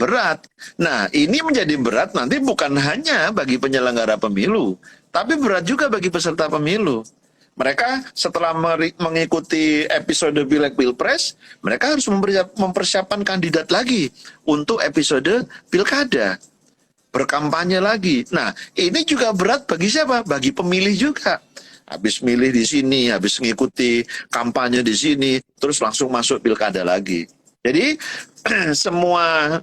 berat. Nah, ini menjadi berat nanti bukan hanya bagi penyelenggara pemilu, tapi berat juga bagi peserta pemilu. Mereka setelah mengikuti episode Pileg Pilpres, mereka harus mempersiapkan kandidat lagi untuk episode Pilkada. Berkampanye lagi. Nah, ini juga berat bagi siapa? Bagi pemilih juga. Habis milih di sini, habis mengikuti kampanye di sini, terus langsung masuk Pilkada lagi. Jadi semua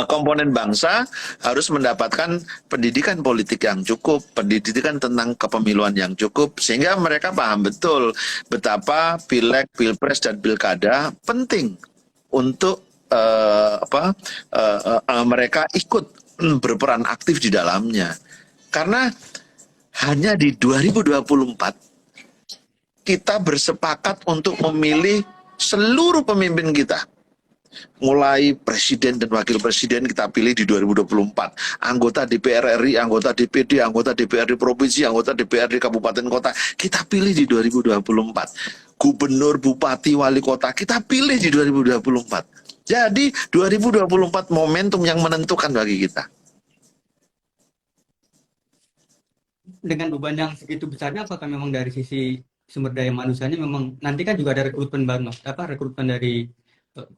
komponen bangsa harus mendapatkan pendidikan politik yang cukup, pendidikan tentang kepemiluan yang cukup, sehingga mereka paham betul betapa pileg, pilpres, dan pilkada penting untuk mereka ikut berperan aktif di dalamnya. Karena hanya di 2024 kita bersepakat untuk memilih seluruh pemimpin kita. Mulai presiden dan wakil presiden kita pilih di 2024. Anggota DPR RI, anggota DPD, anggota DPRD provinsi, anggota DPRD kabupaten kota, kita pilih di 2024. Gubernur, bupati, wali kota, kita pilih di 2024. Jadi 2024 momentum yang menentukan bagi kita. Dengan beban yang segitu besarnya, apakah memang dari sisi sumber daya manusianya memang nanti kan juga ada rekrutmen baru, rekrutmen dari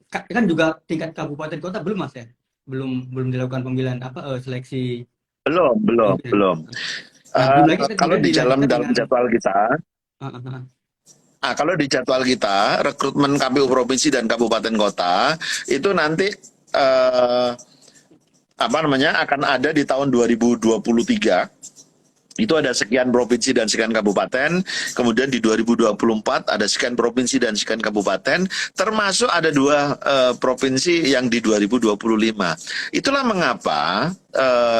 kan juga tingkat kabupaten kota belum Mas ya? Belum dilakukan pemilihan seleksi pimpinan. Belum. Nah, belum lagi Kalau kemudian di dalam dilanjutkan dengan jadwal kita, uh, uh, uh. kalau di jadwal kita rekrutmen KPU provinsi dan kabupaten kota itu nanti akan ada di tahun 2023. Itu ada sekian provinsi dan sekian kabupaten, kemudian di 2024 ada sekian provinsi dan sekian kabupaten, termasuk ada 2 provinsi yang di 2025. Itulah mengapa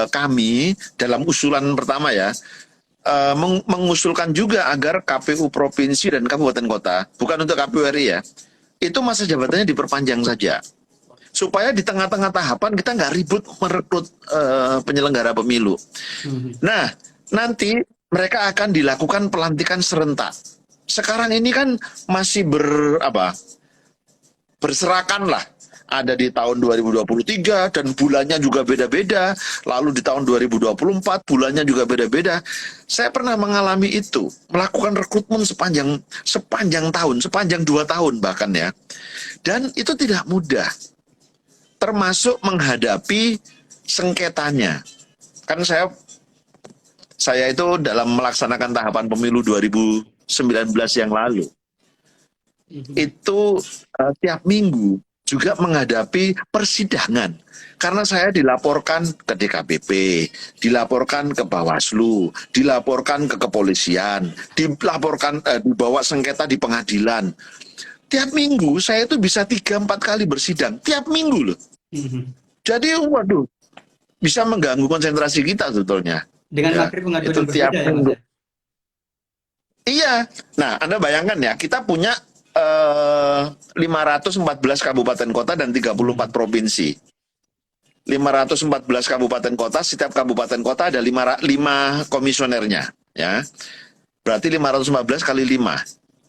kami dalam usulan pertama ya, mengusulkan juga agar KPU provinsi dan kabupaten kota, bukan untuk KPU RI ya, itu masa jabatannya diperpanjang saja. Supaya di tengah-tengah tahapan kita nggak ribut merekrut penyelenggara pemilu. Nah, nanti mereka akan dilakukan pelantikan serentak. Sekarang ini kan masih berserakan lah. Ada di tahun 2023 dan bulannya juga beda-beda. Lalu di tahun 2024 bulannya juga beda-beda. Saya pernah mengalami itu, melakukan rekrutmen sepanjang tahun, sepanjang 2 tahun bahkan ya. Dan itu tidak mudah. Termasuk menghadapi sengketanya. Kan saya itu dalam melaksanakan tahapan pemilu 2019 yang lalu, itu tiap minggu juga menghadapi persidangan. Karena saya dilaporkan ke DKPP, dilaporkan ke Bawaslu, dilaporkan ke kepolisian, dibawa sengketa di pengadilan. Tiap minggu saya itu bisa 3-4 kali bersidang, tiap minggu loh. Jadi waduh, bisa mengganggu konsentrasi kita sebetulnya. Dengan materi pengaduan itu yang tiap berbeda ya Mas minggu. ya? Iya. Nah, Anda bayangkan ya, kita punya 514 kabupaten kota dan 34 provinsi. 514 kabupaten kota, setiap kabupaten kota ada 5 komisionernya, ya. Berarti 514 kali 5.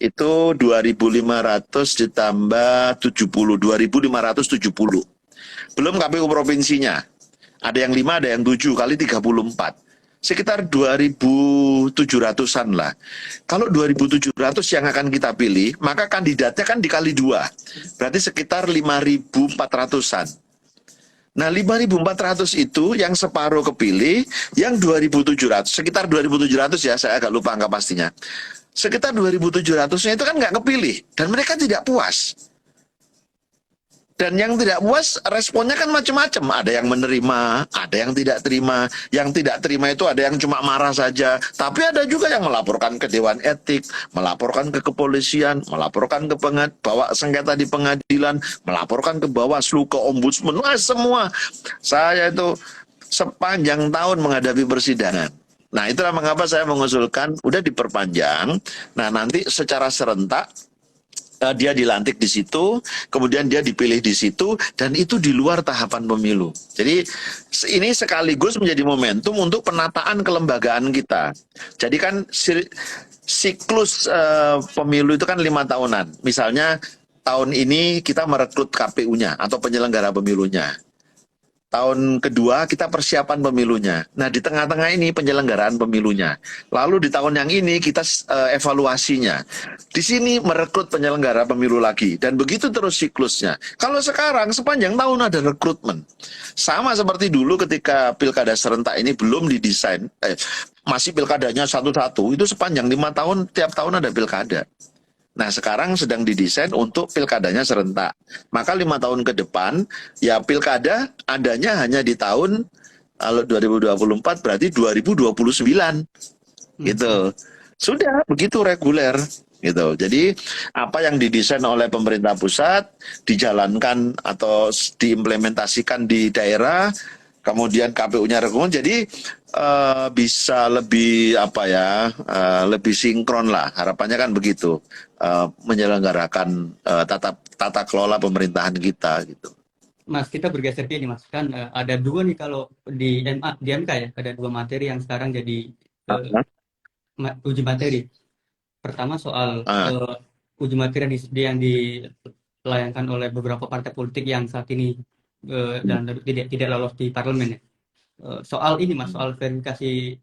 Itu 2.500 ditambah 70, 2.570. Belum KPU provinsinya. Ada yang 5, ada yang 7, kali 34. Sekitar 2.700-an lah. Kalau 2.700 yang akan kita pilih, maka kandidatnya kan dikali 2. Berarti sekitar 5.400-an. Nah, 5.400 itu yang separuh kepilih, yang 2.700, sekitar 2.700 ya, saya agak lupa angka pastinya. Sekitar 2.700-nya itu kan nggak kepilih, dan mereka tidak puas. Dan yang tidak puas, responnya kan macam-macam. Ada yang menerima, ada yang tidak terima. Yang tidak terima itu ada yang cuma marah saja. Tapi ada juga yang melaporkan ke Dewan Etik, melaporkan ke kepolisian, melaporkan ke bawa sengketa di pengadilan, melaporkan ke Bawaslu, ke Ombudsman, semua. Saya itu sepanjang tahun menghadapi persidangan. Nah, itulah mengapa saya mengusulkan udah diperpanjang. Nah, nanti secara serentak dia dilantik di situ, kemudian dia dipilih di situ, dan itu di luar tahapan pemilu. Jadi ini sekaligus menjadi momentum untuk penataan kelembagaan kita. Jadi kan siklus pemilu itu kan 5 tahunan. Misalnya tahun ini kita merekrut KPU-nya atau penyelenggara pemilunya. Tahun kedua kita persiapan pemilunya. Nah, di tengah-tengah ini penyelenggaraan pemilunya. Lalu di tahun yang ini kita evaluasinya. Di sini merekrut penyelenggara pemilu lagi. Dan begitu terus siklusnya. Kalau sekarang sepanjang tahun ada rekrutmen. Sama seperti dulu ketika pilkada serentak ini belum didesain. Masih pilkadanya satu-satu. Itu sepanjang 5 tahun, tiap tahun ada pilkada. Nah, sekarang sedang didesain untuk pilkadanya serentak. Maka 5 tahun ke depan, ya pilkada adanya hanya di tahun, kalau 2024 berarti 2029. Gitu. Sudah begitu reguler. Gitu. Jadi apa yang didesain oleh pemerintah pusat, dijalankan atau diimplementasikan di daerah, kemudian KPU-nya rekrut, jadi bisa lebih lebih sinkron lah, harapannya kan begitu, menyelenggarakan tata kelola pemerintahan kita gitu. Mas, kita bergeser ke ini, Mas. Kan ada dua nih kalau di MK ya, ada 2 materi yang sekarang jadi uji materi. Pertama soal uji materi yang dilayangkan oleh beberapa partai politik yang saat ini dan tidak lolos di parlemen ya. Soal ini, Mas, soal verifikasi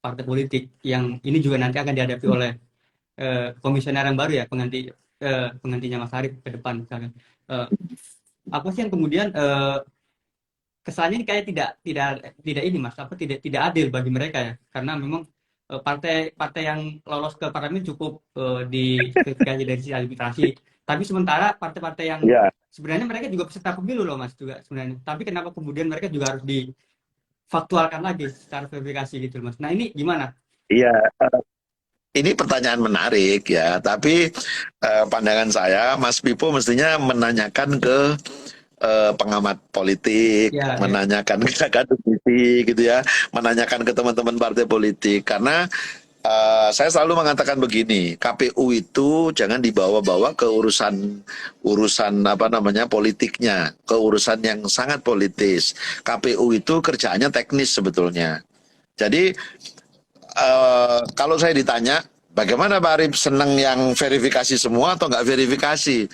partai politik yang ini juga nanti akan dihadapi oleh komisioner yang baru ya, penggantinya Mas Arief ke depan misalkan. Apa sih yang kemudian kesannya kayak tidak ini, Mas, tidak adil bagi mereka ya, karena memang partai-partai yang lolos ke parlemen cukup diverifikasi dari sisi administrasi, tapi sementara partai-partai yang sebenarnya mereka juga peserta pemilu loh, Mas, juga sebenarnya, tapi kenapa kemudian mereka juga harus difaktualkan lagi secara verifikasi gitu, Mas. Nah, ini gimana? Iya, ini pertanyaan menarik ya, tapi pandangan saya, Mas Pipo mestinya menanyakan ke pengamat politik, menanyakan ke akademisi gitu ya, menanyakan ke teman-teman partai politik, karena saya selalu mengatakan begini, KPU itu jangan dibawa-bawa ke urusan politiknya, ke urusan yang sangat politis. KPU itu kerjaannya teknis sebetulnya. Jadi kalau saya ditanya, bagaimana Pak Arief, senang yang verifikasi semua atau nggak verifikasi?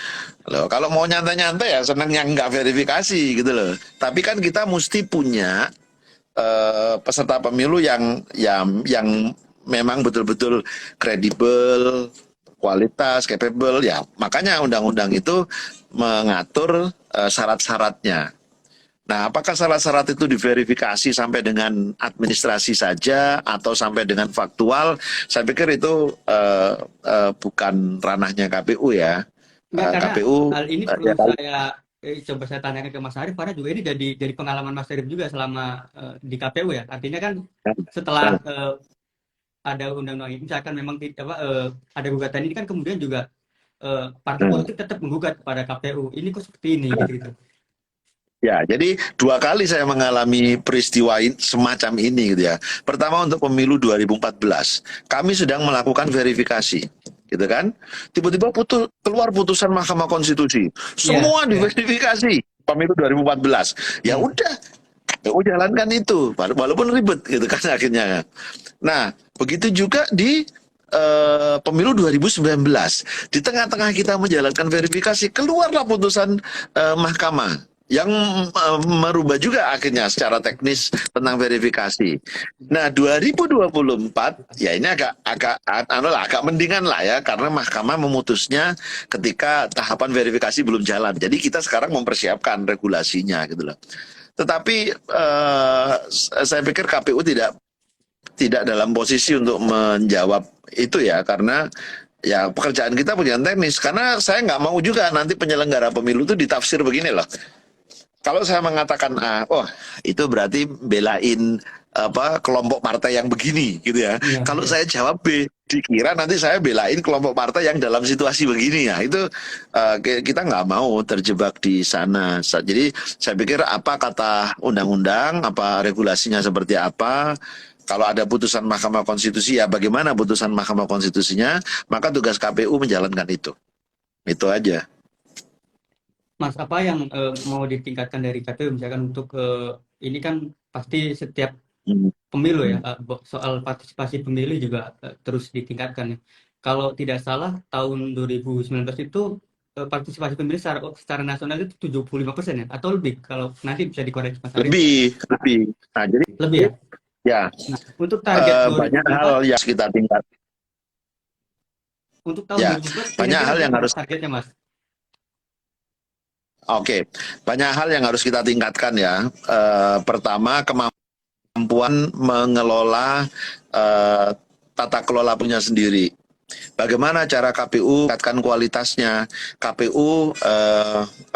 Loh, kalau mau nyantai-nyantai ya senang yang nggak verifikasi gitu loh. Tapi kan kita mesti punya peserta pemilu yang memang betul-betul kredibel, kualitas, capable ya. Makanya undang-undang itu mengatur syarat-syaratnya. Nah, apakah syarat-syarat itu diverifikasi sampai dengan administrasi saja atau sampai dengan faktual? Saya pikir itu bukan ranahnya KPU ya. KPU hal ini perlu coba saya tanyakan ke Mas Arief, karena juga ini dari pengalaman Mas Arief juga selama di KPU ya. Artinya kan setelah ada undang-undang ini, misalkan memang ada gugatan ini kan kemudian juga partai politik tetap menggugat kepada KPU. Ini kok seperti ini gitu. Ya, jadi 2 kali saya mengalami peristiwa semacam ini gitu ya. Pertama untuk pemilu 2014, kami sedang melakukan verifikasi, gitu kan? Tiba-tiba keluar putusan Mahkamah Konstitusi, semua diverifikasi pemilu 2014. Ya udah, KPU jalankan itu, walaupun ribet gitu kan akhirnya. Nah, begitu juga di pemilu 2019. Di tengah-tengah kita menjalankan verifikasi, keluarlah putusan mahkamah yang merubah juga akhirnya secara teknis tentang verifikasi. Nah, 2024 ya ini agak mendingan lah ya, karena mahkamah memutusnya ketika tahapan verifikasi belum jalan. Jadi kita sekarang mempersiapkan regulasinya gitu loh. Tetapi saya pikir KPU tidak dalam posisi untuk menjawab itu ya, karena ya pekerjaan kita pekerjaan teknis. Karena saya nggak mau juga nanti penyelenggara pemilu itu ditafsir begini loh. Kalau saya mengatakan A, oh itu berarti belain apa kelompok partai yang begini gitu ya. Iya, Kalau iya. saya jawab B, dikira nanti saya belain kelompok partai yang dalam situasi begini ya. Itu kita nggak mau terjebak di sana. Jadi saya pikir apa kata undang-undang, apa regulasinya seperti apa. Kalau ada putusan Mahkamah Konstitusi ya bagaimana putusan Mahkamah Konstitusinya, maka tugas KPU menjalankan itu. Itu aja. Mas, apa yang mau ditingkatkan dari KPU misalkan untuk ini kan pasti setiap Hmm. pemilu ya, soal partisipasi pemilih juga terus ditingkatkan ya. Kalau tidak salah tahun 2019 itu partisipasi pemilih secara nasional itu 75% ya atau lebih, kalau nanti bisa dikoreksi Mas Arief. Lebih. Nah, jadi Lebih ya. ya Nah, untuk target banyak hal 2024, yang kita tingkat. untuk tahun Ya, 2024 banyak kira-kira hal yang berapa harus. Mas targetnya Mas? Oke, banyak hal yang harus kita tingkatkan ya. Pertama, kemampuan mengelola tata kelola punya sendiri. Bagaimana cara KPU meningkatkan kualitasnya? KPU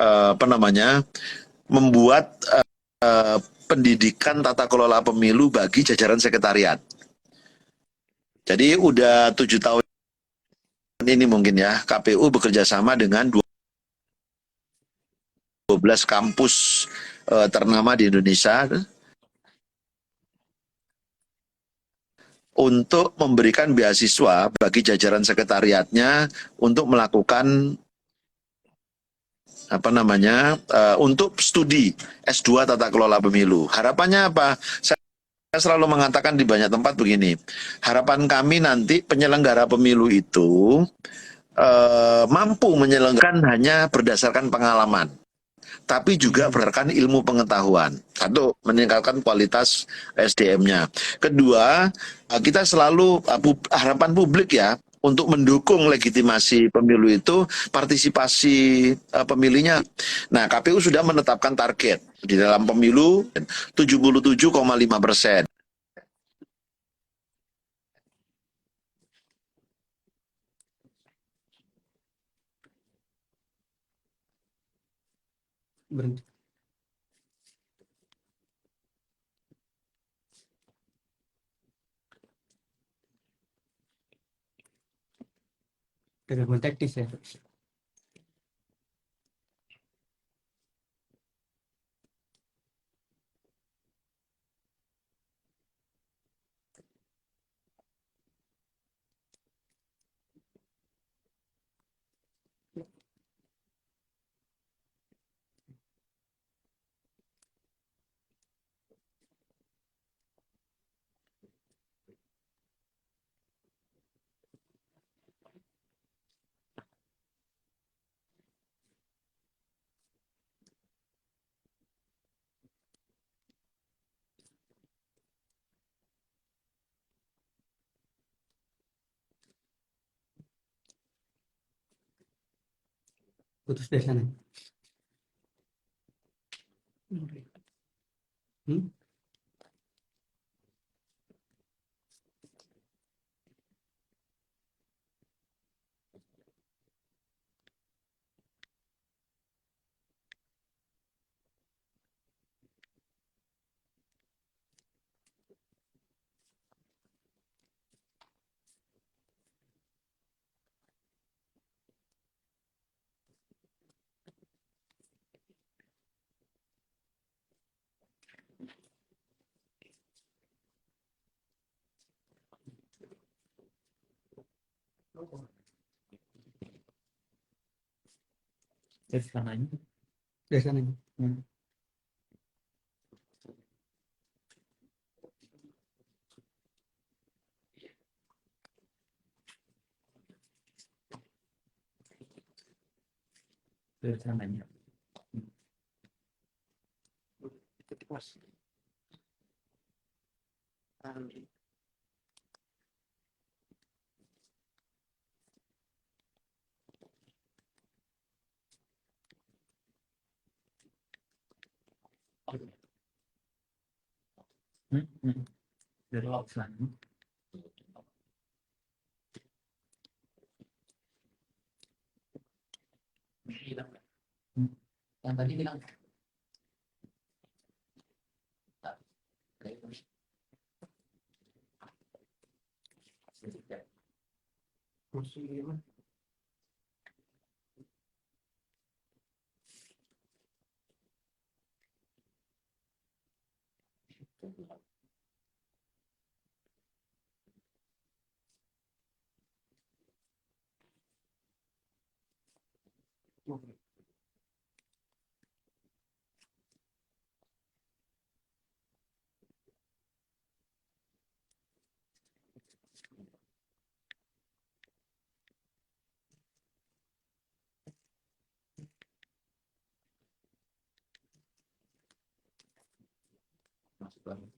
apa namanya membuat pendidikan tata kelola pemilu bagi jajaran sekretariat. Jadi udah 7 tahun ini mungkin ya KPU bekerja sama dengan 12 kampus ternama di Indonesia untuk memberikan beasiswa bagi jajaran sekretariatnya untuk melakukan apa namanya untuk studi S2 tata kelola pemilu. Harapannya apa? Saya selalu mengatakan di banyak tempat begini. Harapan kami nanti penyelenggara pemilu itu mampu menyelenggarakan hanya berdasarkan pengalaman, tapi juga berdasarkan ilmu pengetahuan. Satu, meningkatkan kualitas SDM-nya. Kedua, kita selalu harapan publik ya untuk mendukung legitimasi pemilu itu partisipasi pemilihnya. Nah, KPU sudah menetapkan target di dalam pemilu 77,5%. Berhenti. Gangguan teknis ya. Putus dari sana. Hmm? Dari sananya. Dari sananya. Hmm. Rencananya. Ketik mas. Dari laut sana. Bilang. Yang tadi bilang. Muslim. Masuk lagi.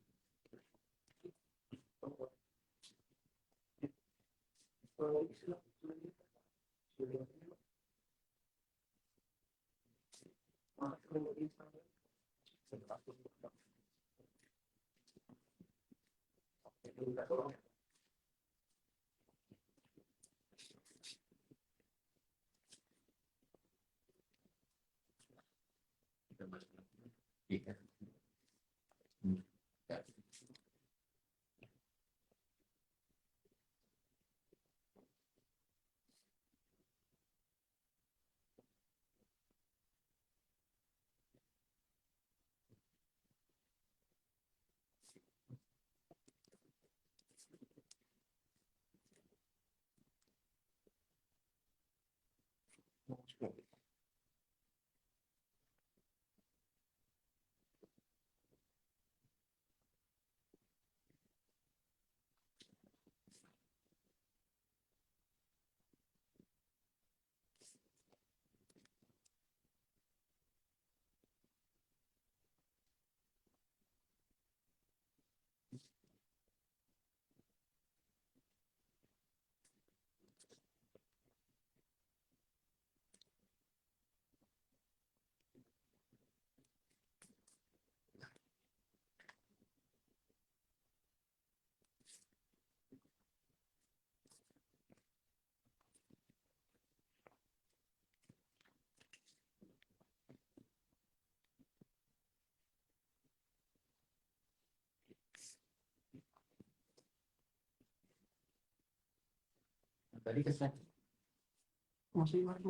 Iya. Tadi kesan. Masih mas.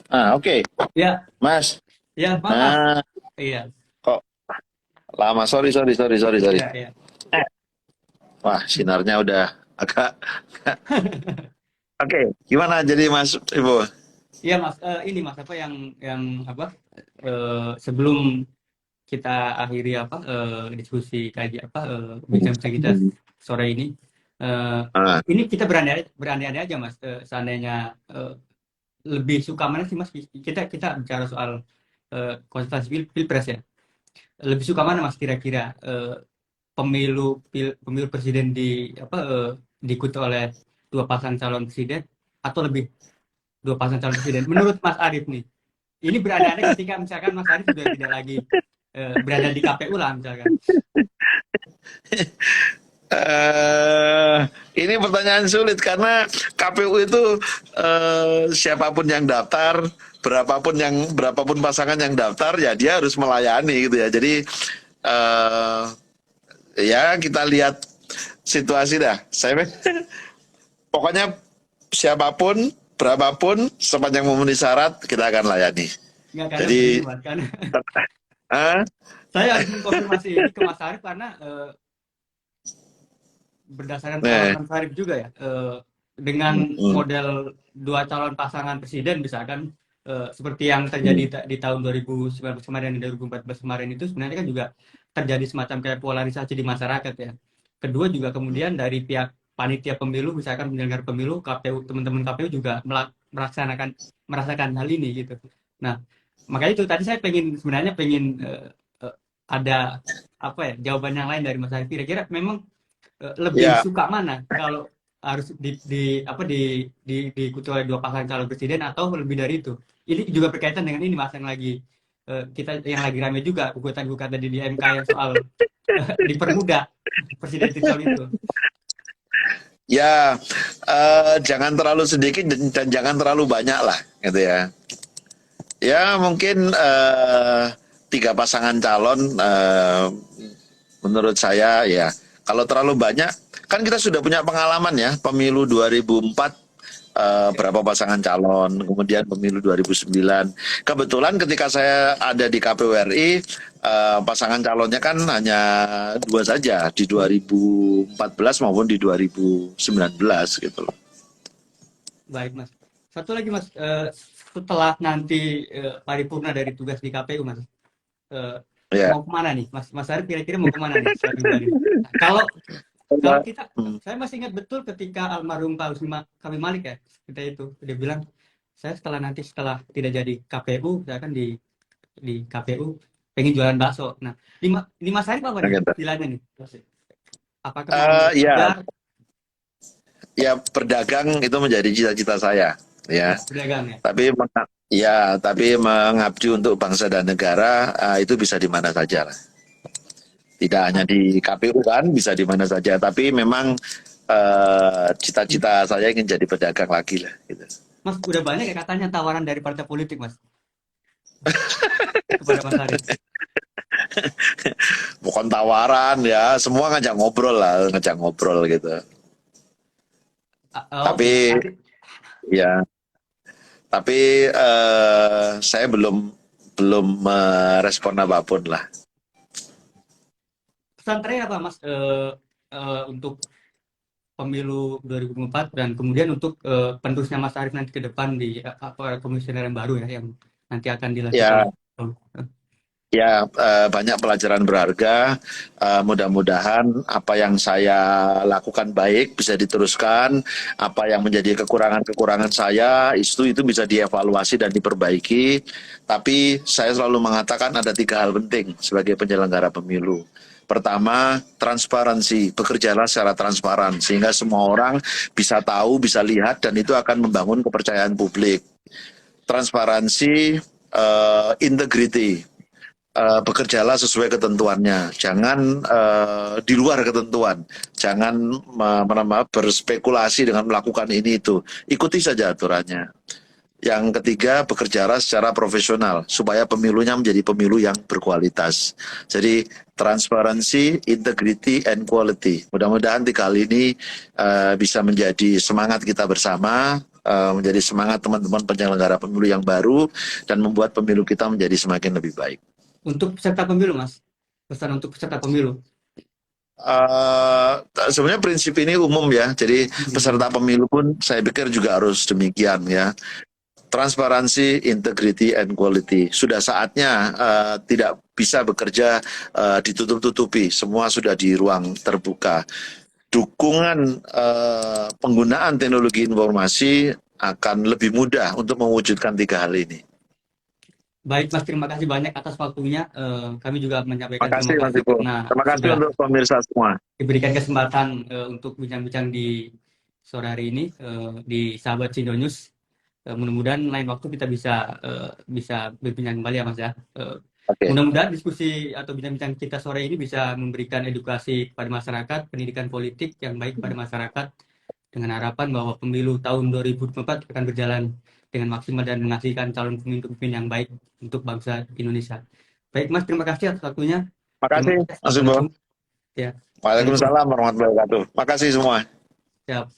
Oke. Ya, Mas. ya, maaf. Nah, Iya, kok lama? Sorry. iya, iya. Wah, sinarnya udah agak. Oke, gimana jadi Mas Ibu? Iya, Mas. Ini Mas apa yang apa? Sebelum kita akhiri apa diskusi kaji apa bincang-bincang kita sore ini. eh, Ah, ini kita berandai-andai aja, Mas. Seandainya lebih suka mana sih, Mas? Kita kita bicara soal kontestasi pilpres ya. Lebih suka mana, Mas, kira-kira pemilu presiden apa diikuti oleh dua pasang calon presiden atau lebih dua pasang calon presiden? Menurut Mas Arief nih, ini berandai-andai ketika misalkan Mas Arief sudah tidak lagi berada di KPU lah misalkan. eh, ini pertanyaan sulit karena KPU itu siapapun yang daftar, berapapun pasangan yang daftar, ya dia harus melayani gitu ya. Jadi eh, ya kita lihat situasi dah. Pokoknya siapapun, berapapun, sepanjang memenuhi syarat kita akan layani. Nggak, karena begini, Jadi, Mas, karena ah, saya harus mengkonfirmasi ini ke Mas Arief karena berdasarkan nih, pengalaman Mas Arief juga ya, dengan mm, model dua calon pasangan presiden misalkan seperti yang terjadi mm, di tahun 2019 kemarin dan 2014 kemarin itu sebenarnya kan juga terjadi semacam kayak polarisasi di masyarakat ya. Kedua juga kemudian dari pihak panitia pemilu misalkan penyelenggara pemilu KPU teman-teman KPU juga merasakan hal ini gitu. Nah, makanya itu tadi saya sebenarnya pengen ada apa ya jawaban yang lain dari Mas Arief. Kira-kira memang lebih ya, suka mana kalau harus apa diikuti oleh dua pasangan calon presiden atau lebih dari itu? Ini juga berkaitan dengan ini Mas yang lagi kita yang lagi ramai juga gugatan di MK yang soal dipermudah presidensial itu. ya, jangan terlalu sedikit dan jangan terlalu banyak lah, gitu ya. Ya mungkin tiga pasangan calon, menurut saya ya. Kalau terlalu banyak, kan kita sudah punya pengalaman ya, pemilu 2004 berapa pasangan calon, kemudian pemilu 2009. Kebetulan ketika saya ada di KPU RI, pasangan calonnya kan hanya dua saja di 2014 maupun di 2019 gitu loh. Baik Mas. Satu lagi Mas, setelah nanti paripurna dari tugas di KPU Mas, eh, Ya. mau kemana nih Mas? Mas Arief kira-kira mau kemana nih secara pribadi? Kalau Kalau kita, Hmm. saya masih ingat betul ketika almarhum Pak Usni Kami Malik ya, kita itu dia bilang, saya setelah tidak jadi KPU, saya kan di KPU pengen jualan bakso. Nah, di Mas Arief apa nih Gitu. istilahnya nih? Apakah mau Ya, bekerja, ya berdagang itu menjadi cita-cita saya, ya. berdagang ya? Tapi mengabdi untuk bangsa dan negara itu bisa di mana saja lah. Tidak hanya di KPU kan, bisa di mana saja. Tapi memang cita-cita saya ingin jadi pedagang lagi lah. Gitu. Mas, udah banyak ya katanya tawaran dari partai politik Mas kepada Mas Arief. Bukan tawaran ya, semua ngajak ngobrol gitu. Oke, Tapi nanti ya, saya belum merespon apapun lah. pesan terakhir apa Mas untuk pemilu 2004 dan kemudian untuk penerusnya Mas Arief nanti ke depan di komisioner yang baru ya yang nanti akan dilantik Ya, oleh ya, banyak pelajaran berharga. Mudah-mudahan apa yang saya lakukan baik bisa diteruskan. Apa yang menjadi kekurangan-kekurangan saya itu bisa dievaluasi dan diperbaiki. Tapi saya selalu mengatakan ada tiga hal penting sebagai penyelenggara pemilu. Pertama, transparansi. Bekerjalah secara transparan sehingga semua orang bisa tahu, bisa lihat, dan itu akan membangun kepercayaan publik. Transparansi, integrity. Bekerjalah sesuai ketentuannya, jangan di luar ketentuan, jangan berspekulasi dengan melakukan ini itu, ikuti saja aturannya. Yang ketiga, bekerjalah secara profesional supaya pemilunya menjadi pemilu yang berkualitas. Jadi transparansi, integrity, and quality. Mudah-mudahan tiga hal ini bisa menjadi semangat kita bersama menjadi semangat teman-teman penyelenggara pemilu yang baru dan membuat pemilu kita menjadi semakin lebih baik. Untuk peserta pemilu, Mas, pesan untuk peserta pemilu. Sebenarnya prinsip ini umum ya, jadi peserta pemilu pun saya pikir juga harus demikian ya. Transparansi, integrity, and quality. Sudah saatnya tidak bisa bekerja ditutup-tutupi. Semua sudah di ruang terbuka. Dukungan penggunaan teknologi informasi akan lebih mudah untuk mewujudkan 3 hal ini. Baik, Mas, terima kasih banyak atas waktunya. Kami juga menyampaikan Terima kasih, Mas Ibu. karena Terima kasih sudah untuk pemirsa semua. diberikan kesempatan untuk bincang-bincang di sore hari ini di Sahabat Sindo News. Mudah-mudahan lain waktu kita bisa berbincang kembali ya, Mas ya. Oke. Mudah-mudahan diskusi atau bincang-bincang kita sore ini bisa memberikan edukasi kepada masyarakat, pendidikan politik yang baik kepada masyarakat, dengan harapan bahwa pemilu tahun 2024 akan berjalan dengan maksimal dan menghasilkan calon pemimpin yang baik untuk bangsa Indonesia. Baik, Mas, terima kasih atas waktunya. Terima kasih, Mas Ibu. Ya. Waalaikumsalam warahmatullahi wabarakatuh. Terima kasih semua. Siap.